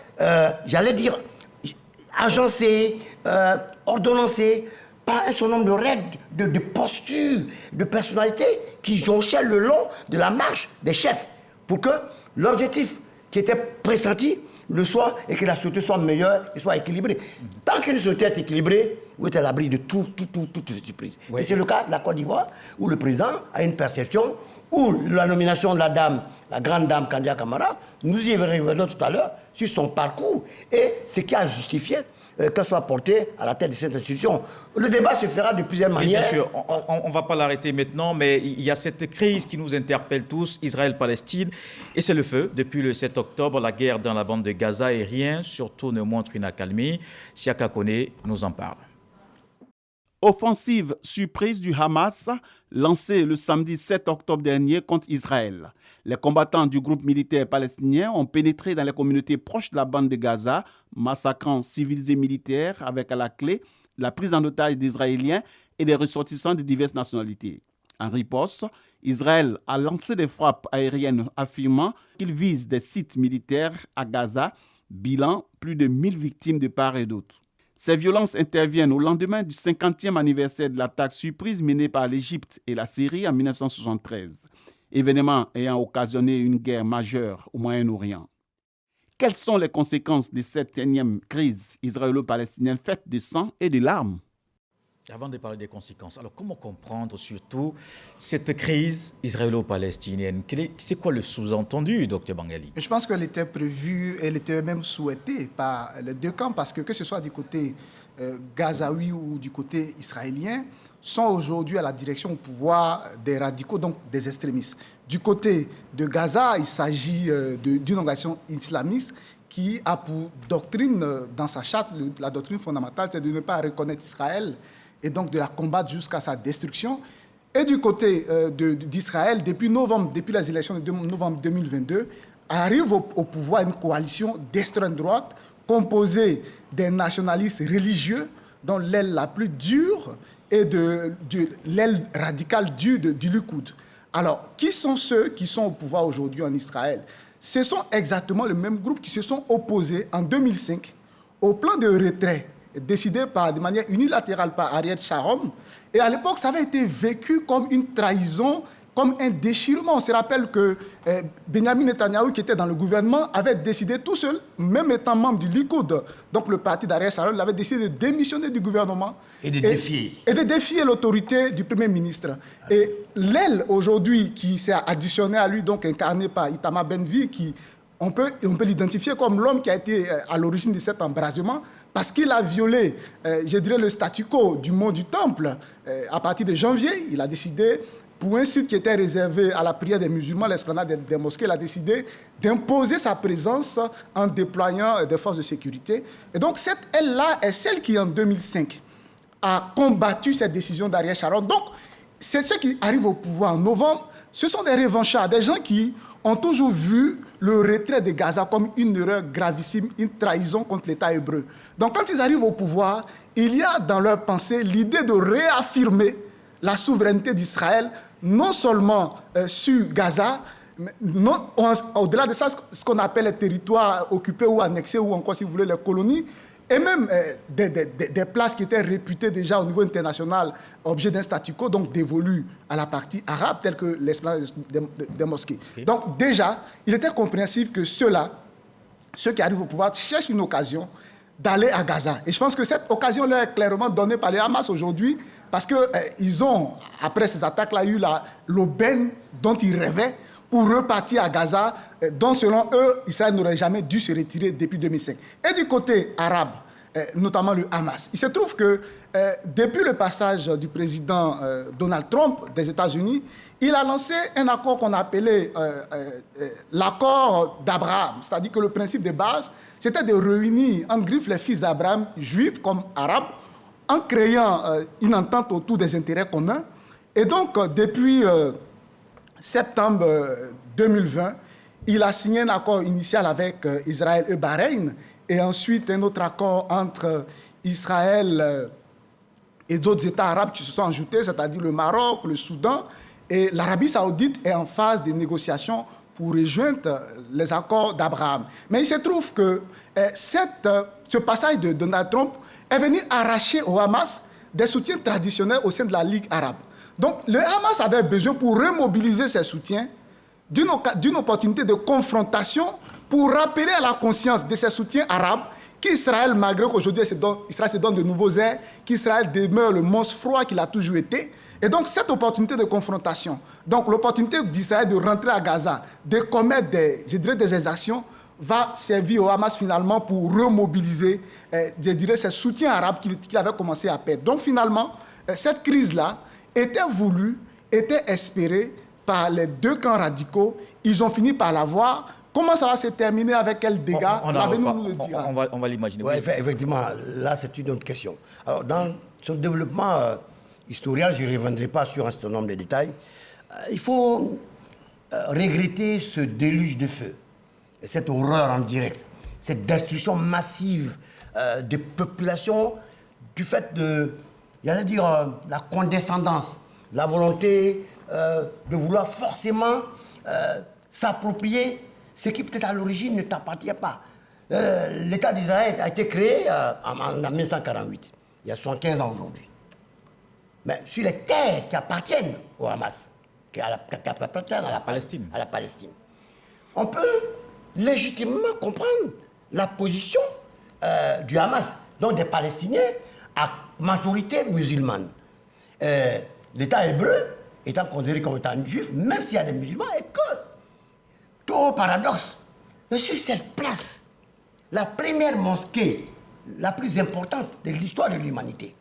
j'allais dire, agencée, ordonnancée par un certain nombre de règles, de postures, de personnalités qui jonchaient le long de la marche des chefs pour que l'objectif qui était pressenti le soit et que la société soit meilleure et soit équilibrée. Tant qu'une société est équilibrée, vous êtes à l'abri de toute surprise. Et c'est le cas de la Côte d'Ivoire où le président a une perception, où la nomination de la dame, la grande dame Kandia Camara, nous y reviendrons tout à l'heure sur son parcours et ce qui a justifié qu'elle soit portée à la tête de cette institution. Le débat se fera de plusieurs manières. Bien sûr, on ne va pas l'arrêter maintenant, mais il y a cette crise qui nous interpelle tous, Israël-Palestine, et c'est le feu. Depuis le 7 octobre, la guerre dans la bande de Gaza et rien, surtout, ne montre une accalmie. Siaka Kone nous en parle. Offensive surprise du Hamas lancée le samedi 7 octobre dernier contre Israël. Les combattants du groupe militaire palestinien ont pénétré dans les communautés proches de la bande de Gaza, massacrant civils et militaires avec à la clé la prise en otage d'Israéliens et des ressortissants de diverses nationalités. En riposte, Israël a lancé des frappes aériennes affirmant qu'il vise des sites militaires à Gaza, bilan plus de 1000 victimes de part et d'autre. Ces violences interviennent au lendemain du 50e anniversaire de l'attaque surprise menée par l'Égypte et la Syrie en 1973, événement ayant occasionné une guerre majeure au Moyen-Orient. Quelles sont les conséquences de cette énième crise israélo-palestinienne faite de sang et de larmes? Avant de parler des conséquences, alors comment comprendre surtout cette crise israélo-palestinienne? C'est quoi le sous-entendu, Dr Bangali? Je pense qu'elle était prévue, elle était même souhaitée par les deux camps, parce que ce soit du côté gazaoui ou du côté israélien, sont aujourd'hui à la direction au pouvoir des radicaux, donc des extrémistes. Du côté de Gaza, il s'agit d'une organisation islamiste qui a pour doctrine, dans sa charte, la doctrine fondamentale, c'est de ne pas reconnaître Israël et donc de la combattre jusqu'à sa destruction. Et du côté d'Israël, depuis les élections de novembre 2022, arrive au pouvoir une coalition d'extrême droite composée des nationalistes religieux, dont l'aile la plus dure et de l'aile radicale du Likoud. Alors, qui sont ceux qui sont au pouvoir aujourd'hui en Israël? Ce sont exactement le même groupe qui se sont opposés en 2005 au plan de retrait décidé de manière unilatérale par Ariel Sharon. Et à l'époque, ça avait été vécu comme une trahison, comme un déchirement. On se rappelle que Benjamin Netanyahou, qui était dans le gouvernement, avait décidé tout seul, même étant membre du Likoud, donc le parti d'Ariel Sharon, avait décidé de démissionner du gouvernement. Et de défier. Et de défier l'autorité du Premier ministre. Et l'aile, aujourd'hui, qui s'est additionnée à lui, donc incarnée par Itamar Ben-Gvir, on peut l'identifier comme l'homme qui a été à l'origine de cet embrasement, parce qu'il a violé, je dirais, le statu quo du mont du Temple. À partir de janvier, il a décidé, pour un site qui était réservé à la prière des musulmans, l'esplanade des mosquées, il a décidé d'imposer sa présence en déployant des forces de sécurité. Et donc, cette aile-là est celle qui, en 2005, a combattu cette décision d'Ariel Sharon. Donc, c'est ceux qui arrivent au pouvoir en novembre. Ce sont des revanchards, des gens qui ont toujours vu le retrait de Gaza comme une erreur gravissime, une trahison contre l'État hébreu. Donc quand ils arrivent au pouvoir, il y a dans leur pensée l'idée de réaffirmer la souveraineté d'Israël, non seulement sur Gaza, mais au-delà de ça, ce qu'on appelle les territoires occupés ou annexés, ou encore, si vous voulez, les colonies, et même des places qui étaient réputées déjà au niveau international objet d'un statu quo, donc dévolues à la partie arabe, telles que l'esplanade des mosquées. Okay. Donc déjà, il était compréhensible que ceux qui arrivent au pouvoir, cherchent une occasion d'aller à Gaza. Et je pense que cette occasion leur est clairement donnée par les Hamas aujourd'hui, parce qu'ils ont, après ces attaques-là, eu l'aubaine dont ils rêvaient, pour repartir à Gaza, dont selon eux, Israël n'aurait jamais dû se retirer depuis 2005. Et du côté arabe, notamment le Hamas, il se trouve que depuis le passage du président Donald Trump des États-Unis, il a lancé un accord qu'on a appelé l'accord d'Abraham. C'est-à-dire que le principe de base, c'était de réunir en griffe les fils d'Abraham, juifs comme arabes, en créant une entente autour des intérêts communs. Et donc, depuis septembre 2020, il a signé un accord initial avec Israël et Bahreïn, et ensuite un autre accord entre Israël et d'autres États arabes qui se sont ajoutés, c'est-à-dire le Maroc, le Soudan, et l'Arabie saoudite est en phase de négociations pour rejoindre les accords d'Abraham. Mais il se trouve que ce passage de Donald Trump est venu arracher au Hamas des soutiens traditionnels au sein de la Ligue arabe. Donc, le Hamas avait besoin, pour remobiliser ses soutiens, d'une opportunité de confrontation pour rappeler à la conscience de ses soutiens arabes qu'Israël, malgré qu'aujourd'hui Israël se donne de nouveaux airs, qu'Israël demeure le monstre froid qu'il a toujours été. Et donc, cette opportunité de confrontation, donc l'opportunité d'Israël de rentrer à Gaza, de commettre des exactions, va servir au Hamas finalement pour remobiliser, je dirais, ces soutiens arabes qu'il avait commencé à perdre. Donc finalement, cette crise-là était voulue, était espérée par les deux camps radicaux. Ils ont fini par la voir. Comment ça va se terminer, avec quels dégâts, l'avenir nous le dira. On va l'imaginer. Ouais, effectivement, là c'est une autre question. Alors dans son développement historique, je ne reviendrai pas sur un certain nombre de détails. Il faut regretter ce déluge de feu, cette horreur en direct, cette destruction massive des populations du fait de, j'allais dire, la condescendance, la volonté de vouloir forcément s'approprier ce qui peut-être à l'origine ne t'appartient pas. L'État d'Israël a été créé en 1948, il y a 75 ans aujourd'hui. Mais sur les terres qui appartiennent au Hamas, qui appartiennent à la Palestine, on peut légitimement comprendre la position du Hamas, donc des Palestiniens à majorité musulmane. L'État hébreu étant considéré comme étant juif, même s'il y a des musulmans, et que, tout paradoxe, sur cette place, la première mosquée la plus importante de l'histoire de l'humanité,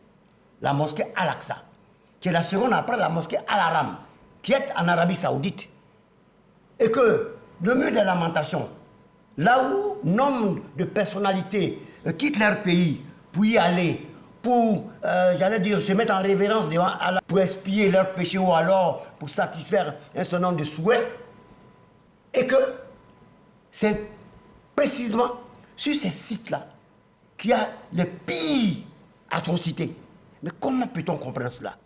la mosquée Al-Aqsa, qui est la seconde après la mosquée Al-Haram, qui est en Arabie Saoudite, et que le mur des lamentations, là où nombre de personnalités quittent leur pays pour y aller, pour, j'allais dire, se mettre en révérence devant Allah, pour expier leurs péchés ou alors pour satisfaire un certain nombre de souhaits, et que c'est précisément sur ces sites-là qu'il y a les pires atrocités. Mais comment peut-on comprendre cela?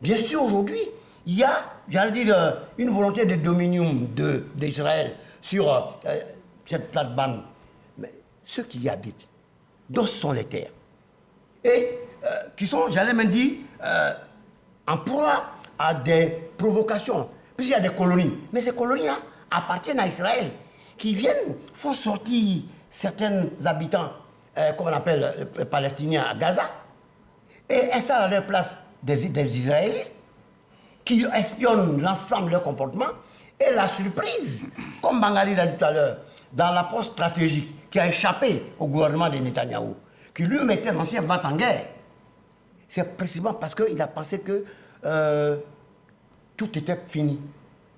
Bien sûr, aujourd'hui, il y a, j'allais dire, une volonté de dominium d'Israël sur cette plate-bande. Mais ceux qui y habitent, d'où sont les terres? Et qui sont, j'allais même dire, en proie à des provocations. Puisqu'il y a des colonies. Mais ces colonies-là appartiennent à Israël, qui viennent, font sortir certains habitants, comme on appelle palestiniens à Gaza, et installent à leur place des Israélites qui espionnent l'ensemble de leur comportement. Et la surprise, comme Bangali l'a dit tout à l'heure, dans l'approche stratégique qui a échappé au gouvernement de Netanyahou, qui lui mettait un ancien vent en guerre, c'est précisément parce qu'il a pensé que tout était fini.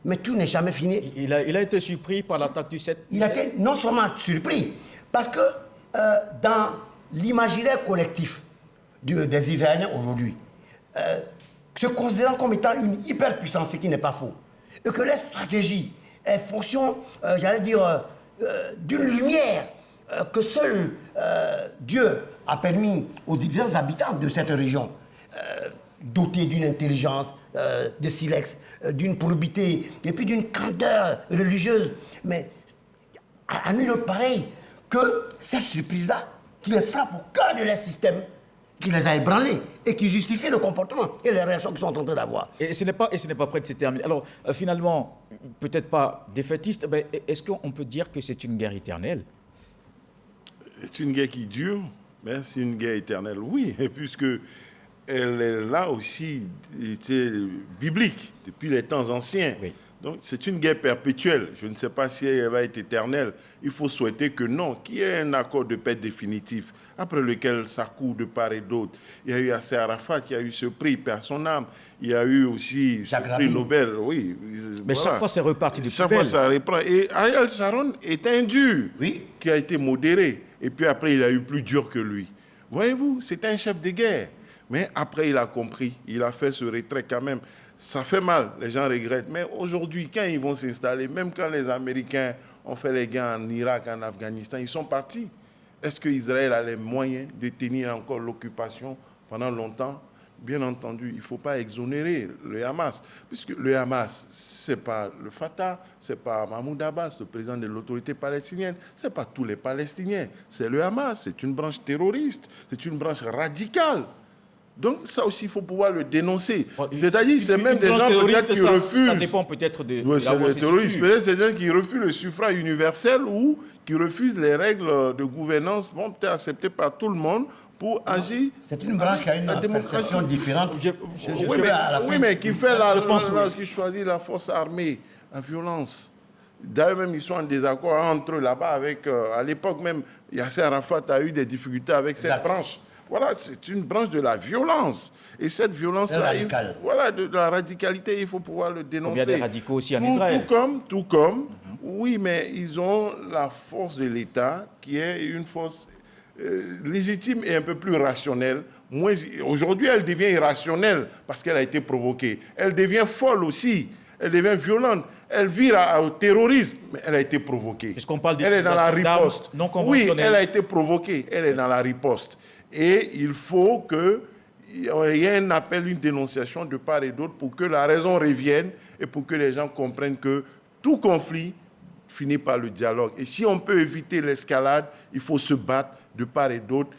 Mais tout n'est jamais fini. Il a été surpris par l'attaque du 7. Il a été non seulement surpris, parce que dans l'imaginaire collectif des Israéliens aujourd'hui, se considérant comme étant une hyperpuissance, ce qui n'est pas faux, et que leur stratégie est fonction, j'allais dire, d'une lumière que seul Dieu a permis aux différents habitants de cette région, dotés d'une intelligence, de silex, d'une probité, et puis d'une candeur religieuse. Mais à nul autre pareil que cette surprise-là, qui les frappe au cœur de leur système, qui les a ébranlés et qui justifie le comportement et les réactions qu'ils sont en train d'avoir. Et ce n'est pas prêt de se terminer. Alors, finalement, peut-être pas défaitiste, mais est-ce qu'on peut dire que c'est une guerre éternelle? C'est une guerre qui dure, mais c'est une guerre éternelle, oui, et puisque elle est là aussi, était biblique, depuis les temps anciens. Oui. Donc c'est une guerre perpétuelle. Je ne sais pas si elle va être éternelle. Il faut souhaiter que non, qu'il y ait un accord de paix définitif, après lequel ça court de part et d'autre. Il y a eu Yasser Arafat qui a eu ce prix, paix à son âme. Il y a eu aussi ce prix Nobel, oui. Mais voilà. Chaque fois, c'est reparti du Chaque fois, ça reprend. Et Ariel Sharon est un dur, oui, qui a été modéré. Et puis après, il a eu plus dur que lui. Voyez-vous, c'était un chef de guerre. Mais après, il a compris. Il a fait ce retrait quand même. Ça fait mal, les gens regrettent. Mais aujourd'hui, quand ils vont s'installer, même quand les Américains ont fait les gains en Irak, en Afghanistan, ils sont partis. Est-ce qu'Israël a les moyens de tenir encore l'occupation pendant longtemps? Bien entendu, il ne faut pas exonérer le Hamas. Puisque le Hamas, ce n'est pas le Fatah, ce n'est pas Mahmoud Abbas, le président de l'autorité palestinienne, ce n'est pas tous les Palestiniens. C'est le Hamas, c'est une branche terroriste, c'est une branche radicale. Donc ça aussi, il faut pouvoir le dénoncer. C'est-à-dire, c'est même des gens peut-être qui refusent... Ça dépend peut-être de la terroristes. Peut-être c'est des gens qui refusent le suffrage universel ou qui refusent les règles de gouvernance, vont peut-être acceptées par tout le monde pour agir. C'est une branche qui a une perception différente. Oui, mais qui fait qui choisit la force armée, la violence. D'ailleurs, même, ils sont en désaccord entre eux là-bas avec... à l'époque même, Yasser Arafat a eu des difficultés avec cette branche. Voilà, c'est une branche de la violence. Et cette violence-là, voilà, de la radicalité, il faut pouvoir le dénoncer. Il y a des radicaux aussi en Israël. Tout comme, oui, mais ils ont la force de l'État, qui est une force légitime et un peu plus rationnelle. Aujourd'hui, elle devient irrationnelle parce qu'elle a été provoquée. Elle devient folle aussi. Elle devient violente. Elle vire au terrorisme, mais elle a été provoquée. Puisqu'on parle elle est dans la riposte. Non conventionnelle. Oui, elle a été provoquée. Elle est dans la riposte. Et il faut qu'il y ait un appel, une dénonciation de part et d'autre pour que la raison revienne et pour que les gens comprennent que tout conflit finit par le dialogue. Et si on peut éviter l'escalade, il faut se battre de part et d'autre,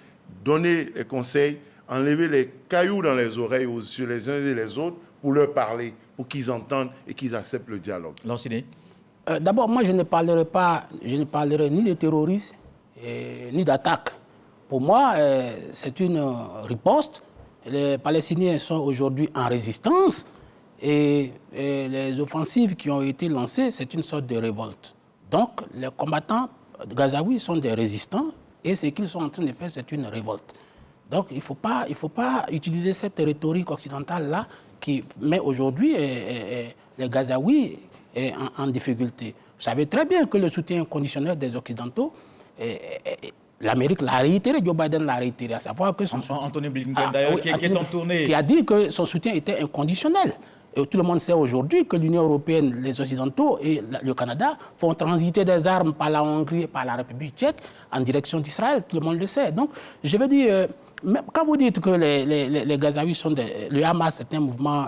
donner les conseils, enlever les cailloux dans les oreilles sur les uns et les autres pour leur parler, pour qu'ils entendent et qu'ils acceptent le dialogue. Lanciné. D'abord, moi, je ne parlerai ni de terrorisme ni d'attaque. Pour moi, c'est une riposte. Les Palestiniens sont aujourd'hui en résistance et les offensives qui ont été lancées, c'est une sorte de révolte. Donc, les combattants gazaouis sont des résistants et ce qu'ils sont en train de faire, c'est une révolte. Donc, il ne faut pas utiliser cette rhétorique occidentale-là qui met aujourd'hui les Gazaouis en difficulté. Vous savez très bien que le soutien conditionnel des Occidentaux, l'Amérique l'a réitéré, Joe Biden l'a réitéré, à savoir que son soutien... Anthony Blinken, d'ailleurs, qui est en tournée. Qui a dit que son soutien était inconditionnel. Et tout le monde sait aujourd'hui que l'Union européenne, les Occidentaux et le Canada font transiter des armes par la Hongrie et par la République tchèque en direction d'Israël. Tout le monde le sait. Donc, je veux dire, quand vous dites que les Gazaouis sont le Hamas, c'est un mouvement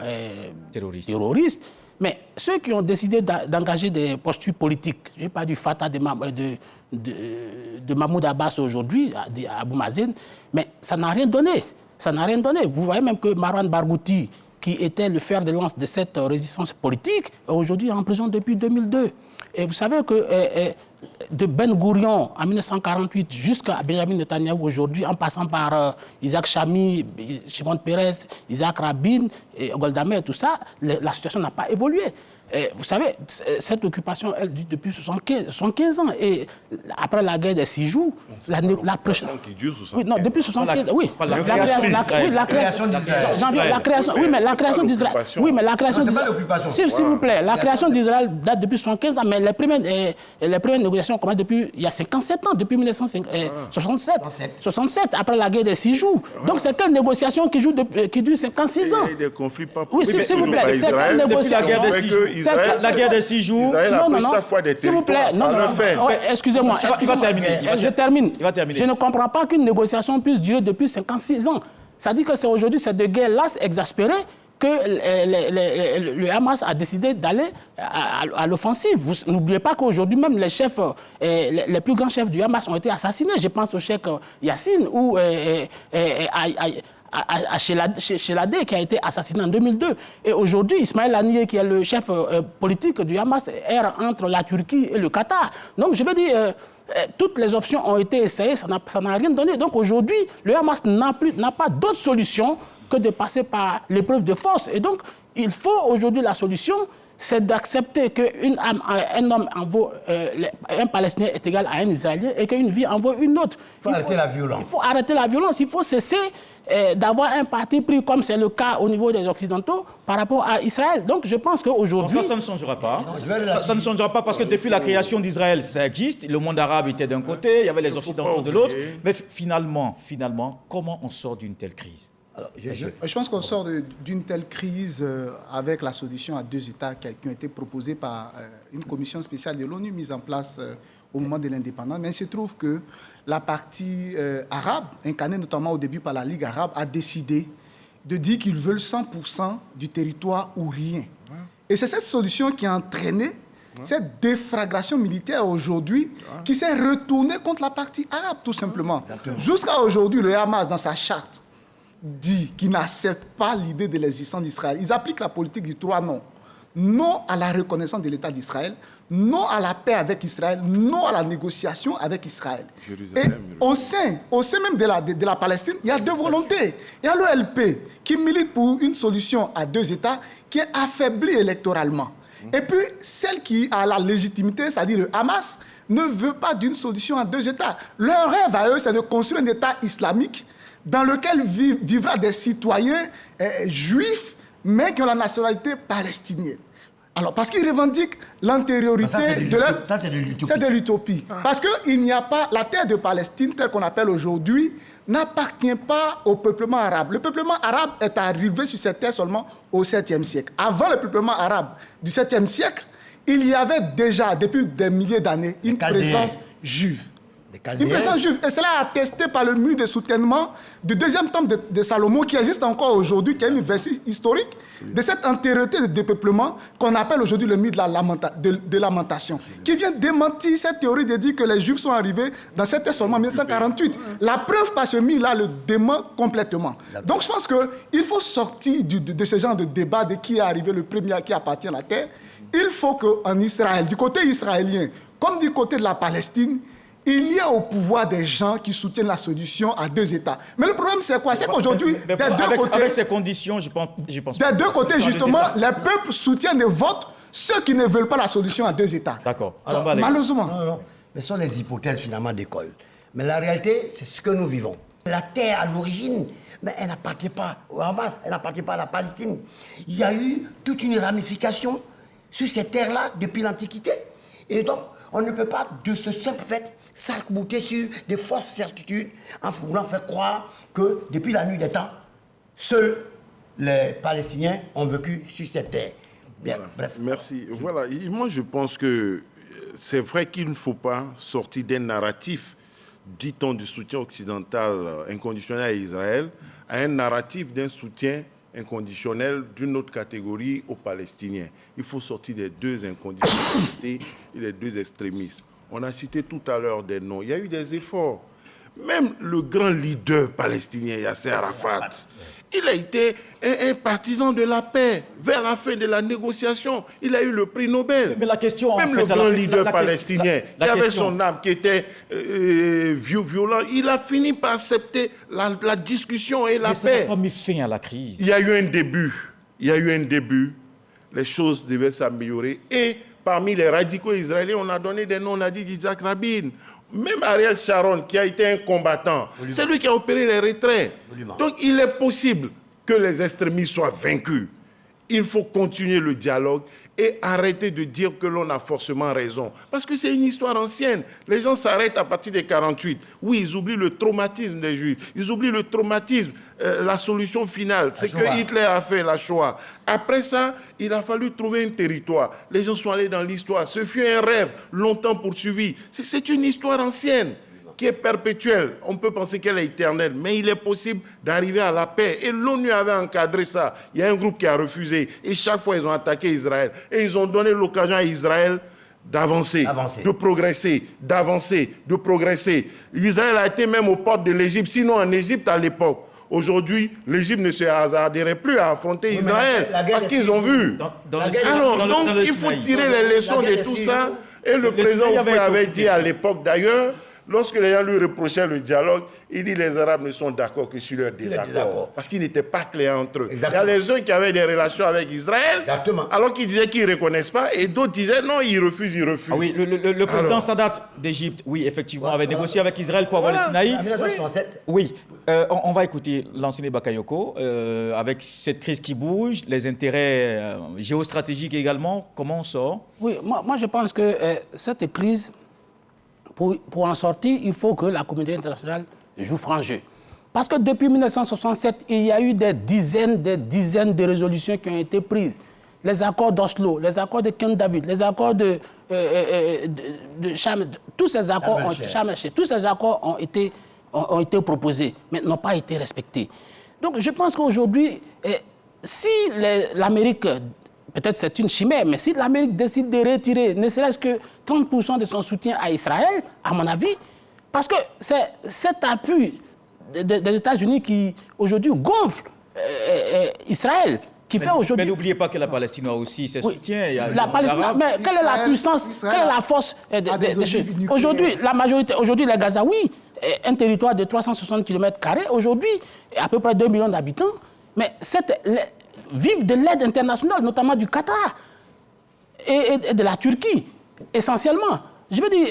terroriste, mais ceux qui ont décidé d'engager des postures politiques, je n'ai pas du Fatah de Mahmoud Abbas aujourd'hui, à Abou Mazen, mais ça n'a rien donné. Ça n'a rien donné. Vous voyez même que Marwan Barghouti, qui était le fer de lance de cette résistance politique, est aujourd'hui en prison depuis 2002. Et vous savez que de Ben Gourion en 1948 jusqu'à Benjamin Netanyahou aujourd'hui, en passant par Isaac Chami, Shimon Peres, Isaac Rabin, et Golda Meir, tout ça, la situation n'a pas évolué. Vous savez, cette occupation, elle dure depuis 75 ans. Et après la guerre des 6 jours, la prochaine... Qui dure 75 oui, non, depuis 75 ans, oui. La création d'Israël. Oui, mais la création d'Israël... Oui, mais la création d'Israël... C'est pas l'occupation. S'il vous plaît, la création d'Israël date depuis 75 ans, mais les premières négociations commencent depuis il y a 57 ans, depuis 1967, après la guerre des 6 jours. Donc c'est quelle négociation qui dure 56 ans? Il y a des conflits pas... Oui, s'il vous plaît, c'est quelle négociation? La guerre des 6 jours. S'il vous plaît, non, excusez-moi. Il va terminer. Je termine. Il va terminer. Je ne comprends pas qu'une négociation puisse durer depuis 56 ans. Ça dit que c'est aujourd'hui cette guerre-là exaspérée que le Hamas a décidé d'aller à l'offensive. Vous n'oubliez pas qu'aujourd'hui même les chefs, les plus grands chefs du Hamas ont été assassinés. Je pense au cheikh Yassine ou à Sheladeh qui a été assassiné en 2002. Et aujourd'hui, Ismaël Haniyeh, qui est le chef politique du Hamas, erre entre la Turquie et le Qatar. Donc je veux dire, toutes les options ont été essayées, ça n'a rien donné. Donc aujourd'hui, le Hamas n'a pas d'autre solution que de passer par l'épreuve de force. Et donc, il faut aujourd'hui la solution, c'est d'accepter qu'un homme envoie, un Palestinien est égal à un Israélien et qu'une vie envoie une autre. Il faut arrêter la violence. Il faut arrêter la violence. Il faut cesser d'avoir un parti pris comme c'est le cas au niveau des Occidentaux par rapport à Israël. Donc je pense qu'aujourd'hui... Ça ne changera pas. Ça ne changera pas parce que depuis la création d'Israël, ça existe. Le monde arabe était d'un côté, il y avait les Occidentaux de l'autre. Mais finalement, comment on sort d'une telle crise? Alors, je pense qu'on sort d'une telle crise avec la solution à 2 États qui ont été proposées par une commission spéciale de l'ONU mise en place au moment de l'indépendance. Mais il se trouve que la partie arabe, incarnée notamment au début par la Ligue arabe, a décidé de dire qu'ils veulent 100% du territoire ou rien. Et c'est cette solution qui a entraîné cette déflagration militaire aujourd'hui qui s'est retournée contre la partie arabe, tout simplement. Jusqu'à aujourd'hui, le Hamas, dans sa charte, dit qu'ils n'acceptent pas l'idée de l'existence d'Israël. Ils appliquent la politique du 3 non. Non à la reconnaissance de l'État d'Israël, non à la paix avec Israël, non à la négociation avec Israël. Et au sein même de la Palestine, il y a 2 volontés. Il y a l'OLP qui milite pour une solution à 2 États qui est affaiblie électoralement. Et puis, celle qui a la légitimité, c'est-à-dire le Hamas, ne veut pas d'une solution à 2 États. Leur rêve à eux, c'est de construire un État islamique dans lequel vivra des citoyens juifs, mais qui ont la nationalité palestinienne. Alors, parce qu'ils revendiquent l'antériorité de leur... Ça, c'est de l'utopie. C'est de l'utopie. Parce qu'il n'y a pas... La terre de Palestine, telle qu'on appelle aujourd'hui, n'appartient pas au peuplement arabe. Le peuplement arabe est arrivé sur cette terre seulement au 7e siècle. Avant le peuplement arabe du 7e siècle, il y avait déjà, depuis des milliers d'années, une présence juive. Une présence juive. Et cela est attesté par le mur de soutènement du 2e temple de Salomon, qui existe encore aujourd'hui, qui est une version historique de cette antériorité de dépeuplement qu'on appelle aujourd'hui le mur de lamentation, qui vient démentir cette théorie de dire que les Juifs sont arrivés dans cette terre seulement en 1948. La preuve par ce mur-là le dément complètement. Donc je pense qu'il faut sortir de ce genre de débat de qui est arrivé le premier, à qui appartient la terre. Il faut qu'en Israël, du côté israélien, comme du côté de la Palestine, il y a au pouvoir des gens qui soutiennent la solution à 2 États. Mais le problème, c'est quoi? C'est qu'aujourd'hui, avec ces conditions, je pense des 2 côtés, justement, les peuples soutiennent et votent ceux qui ne veulent pas la solution à 2 États. D'accord. Malheureusement. Non. Mais ce sont les hypothèses, finalement, d'école. Mais la réalité, c'est ce que nous vivons. La terre, à l'origine, mais elle n'appartient pas au Hamas, elle n'appartient pas à la Palestine. Il y a eu toute une ramification sur ces terres-là depuis l'Antiquité. Et donc, on ne peut pas, de ce simple fait, s'arc-bouter sur des fausses certitudes en voulant faire croire que depuis la nuit des temps, seuls les Palestiniens ont vécu sur cette terre. Bien, voilà. Bref. Merci. Voilà. Et moi, je pense que c'est vrai qu'il ne faut pas sortir d'un narratif, dit-on, du soutien occidental inconditionnel à Israël, à un narratif d'un soutien inconditionnel d'une autre catégorie aux Palestiniens. Il faut sortir des 2 inconditionnalités et des 2 extrémismes. On a cité tout à l'heure des noms. Il y a eu des efforts. Même le grand leader palestinien, Yasser Arafat, il a été un partisan de la paix. Vers la fin de la négociation, il a eu le prix Nobel. Mais la question, même le grand leader palestinien, qui avait son âme, qui était violent, il a fini par accepter la discussion et la paix. Ça n'a pas mis fin à la crise. Il y a eu un début. Les choses devaient s'améliorer. Et parmi les radicaux israéliens, on a donné des noms, on a dit Yitzhak Rabin. Même Ariel Sharon, qui a été un combattant, c'est lui qui a opéré les retraits. Donc il est possible que les extrémistes soient vaincus. Il faut continuer le dialogue et arrêter de dire que l'on a forcément raison. Parce que c'est une histoire ancienne. Les gens s'arrêtent à partir de 1948. Oui, ils oublient le traumatisme des Juifs. Ils oublient le traumatisme, la solution finale. C'est que Hitler a fait la Shoah. Après ça, il a fallu trouver un territoire. Les gens sont allés dans l'histoire. Ce fut un rêve longtemps poursuivi. C'est une histoire ancienne qui est perpétuelle. On peut penser qu'elle est éternelle, mais il est possible d'arriver à la paix. Et l'ONU avait encadré ça. Il y a un groupe qui a refusé. Et chaque fois, ils ont attaqué Israël. Et ils ont donné l'occasion à Israël d'avancer, de progresser, d'avancer, de progresser. Israël a été même aux portes de l'Égypte. Sinon, en Égypte, à l'époque, aujourd'hui, l'Égypte ne se hasarderait plus à affronter Israël. Parce qu'ils ont vu. Donc, il faut tirer les leçons de tout ça. Et le président Oufoué avait dit à l'époque, d'ailleurs, lorsque les gens lui reprochaient le dialogue, il dit que les Arabes ne sont d'accord que sur leur désaccord. Parce qu'ils n'étaient pas clairs entre eux. Exactement. Il y a les uns qui avaient des relations avec Israël, alors qu'ils disaient qu'ils ne reconnaissent pas, et d'autres disaient non, ils refusent. Ah oui, le président Sadat d'Égypte, oui, effectivement, avait négocié avec Israël pour avoir le Sinaï. En 1967. Oui, on va écouter l'enseignant Bakayoko, avec cette crise qui bouge, les intérêts géostratégiques également, comment on sort? Oui, moi je pense que cette crise, pour en sortir, il faut que la communauté internationale joue franc jeu. Parce que depuis 1967, il y a eu des dizaines de résolutions qui ont été prises. Les accords d'Oslo, les accords de Camp David, les accords de Sharm, tous ces accords ont été proposés, mais n'ont pas été respectés. Donc je pense qu'aujourd'hui, si l'Amérique, peut-être c'est une chimère, mais si l'Amérique décide de retirer ne serait-ce que 30% de son soutien à Israël, à mon avis, parce que c'est cet appui des États-Unis qui, aujourd'hui, gonfle Israël, qui fait aujourd'hui... Mais n'oubliez pas que la Palestine a aussi ses soutiens. Il y a la Palestine, mais quelle est la puissance, quelle est la force des choses? Aujourd'hui, la majorité, aujourd'hui, les Gazaouis, un territoire de 360 km², aujourd'hui, à peu près 2 millions d'habitants, mais vivent de l'aide internationale, notamment du Qatar. et de la Turquie, essentiellement. Je veux dire,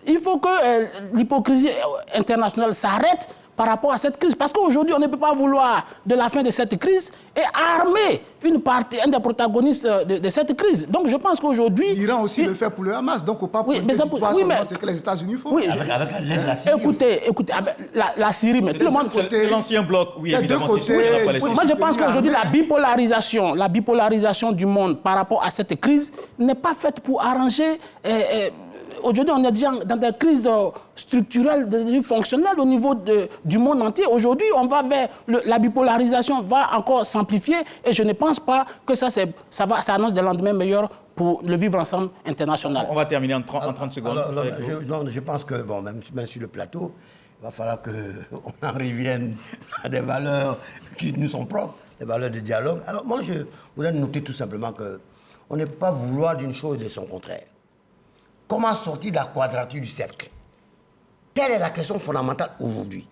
il faut que l'hypocrisie internationale s'arrête par rapport à cette crise. Parce qu'aujourd'hui, on ne peut pas vouloir de la fin de cette crise et armer une partie, un des protagonistes de cette crise. Donc je pense qu'aujourd'hui... L'Iran aussi le fait pour le Hamas. Donc on ne peut pas prendre c'est que les États-Unis font. Oui, avec l'aide de la Syrie. Écoutez, la Syrie, mais tout le monde... C'est l'ancien bloc, oui, évidemment. Moi, je pense qu'aujourd'hui, la bipolarisation du monde par rapport à cette crise n'est pas faite pour arranger... Aujourd'hui, on est déjà dans des crises structurelles, fonctionnelles au niveau du monde entier. Aujourd'hui, on va vers la bipolarisation va encore s'amplifier et je ne pense pas que ça annonce des lendemains meilleurs pour le vivre ensemble international. On va terminer en 30 secondes. Je pense que, bon, même sur le plateau, il va falloir qu'on en revienne à des valeurs qui nous sont propres, des valeurs de dialogue. Alors moi, je voudrais noter tout simplement qu'on ne peut pas vouloir d'une chose et son contraire. Comment sortir de la quadrature du cercle? Telle est la question fondamentale aujourd'hui.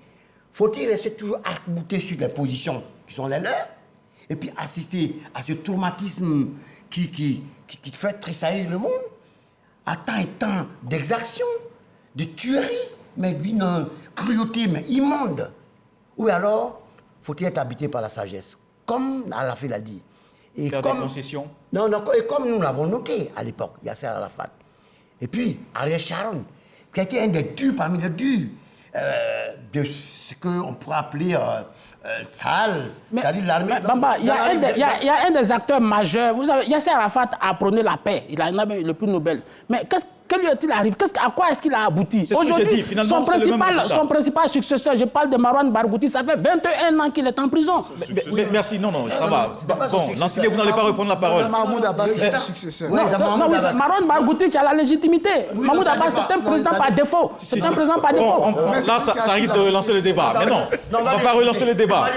Faut-il rester toujours arc-bouté sur les positions qui sont les leurs et puis assister à ce traumatisme qui fait tressaillir le monde à tant et tant d'exactions, de tueries, mais d'une cruauté mais immonde? Ou alors, faut-il être habité par la sagesse? Comme Arafat l'a dit. Et faire des concessions? Non, et comme nous l'avons noté à l'époque, Yasser Arafat. Et puis, Ariel Sharon, qui a été un des durs parmi les durs de ce qu'on pourrait appeler Sahel, c'est-à-dire l'armée. Bamba, il y a un des acteurs majeurs. Vous savez, Yasser Arafat a prôné la paix. Il a le prix Nobel. Mais que lui est-il arrivé? À quoi est-ce qu'il a abouti? Aujourd'hui, son principal successeur, je parle de Marwan Barghouti, ça fait 21 ans qu'il est en prison. Merci, non, ça va. Bon, Lansine, vous n'allez pas reprendre la parole. Mahmoud Abbas qui est le successeur. Marwan Barghouti qui a la légitimité. Mahmoud Abbas, c'est un président par défaut. C'est un président par défaut. Là, ça risque de relancer le débat. Mais non, on ne va pas relancer le débat.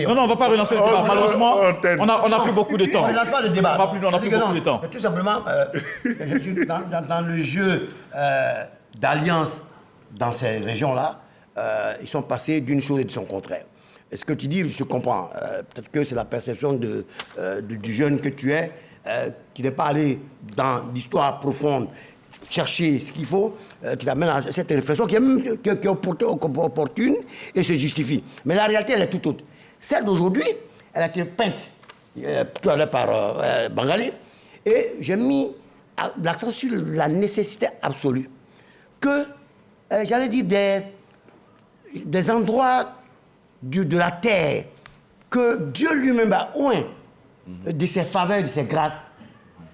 Non, on ne va pas relancer le débat. Malheureusement, on n'a plus beaucoup de temps. On n'a pas de débat. On n'a plus beaucoup de temps. Tout simplement, dans le jeu d'alliance dans ces régions-là, ils sont passés d'une chose et de son contraire. Et ce que tu dis, je comprends. Peut-être que c'est la perception du jeune que tu es, qui n'est pas allé dans l'histoire profonde, chercher ce qu'il faut, qui t'amène à cette réflexion qui est opportune et se justifie. Mais la réalité, elle est tout autre. Celle d'aujourd'hui, elle a été peinte tout à l'heure par Bangali, et j'ai mis l'accent sur la nécessité absolue que, j'allais dire, des endroits de la terre que Dieu lui-même a oint de ses faveurs, de ses grâces,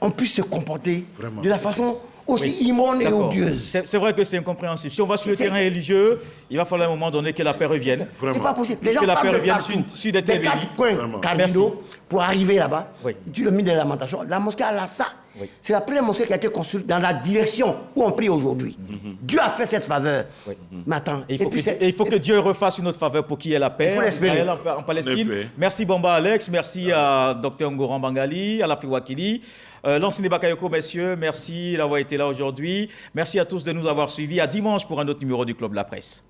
on puisse se comporter de la façon aussi immonde et odieuse. C'est vrai que c'est incompréhensible. Si on va sur le terrain religieux, il va falloir à un moment donné que la paix revienne. C'est pas possible. Les gens que la paix parlent de revienne partout. sur des des 4 points cardinaux pour arriver là-bas. Tu le mets de lamentation. La mosquée Al-Aqsa, c'est la première mosquée qui a été construite dans la direction où on prie aujourd'hui. Dieu a fait cette faveur. Mais attends. Il faut que Dieu refasse une autre faveur pour qu'il y ait la paix en Palestine. Merci Bamba Alex, merci à Dr Ngoran Bangali, à Lafi Wakili. Lansine Bakayoko, messieurs, merci d'avoir été là aujourd'hui. Merci à tous de nous avoir suivis. À dimanche pour un autre numéro du Club de la Presse.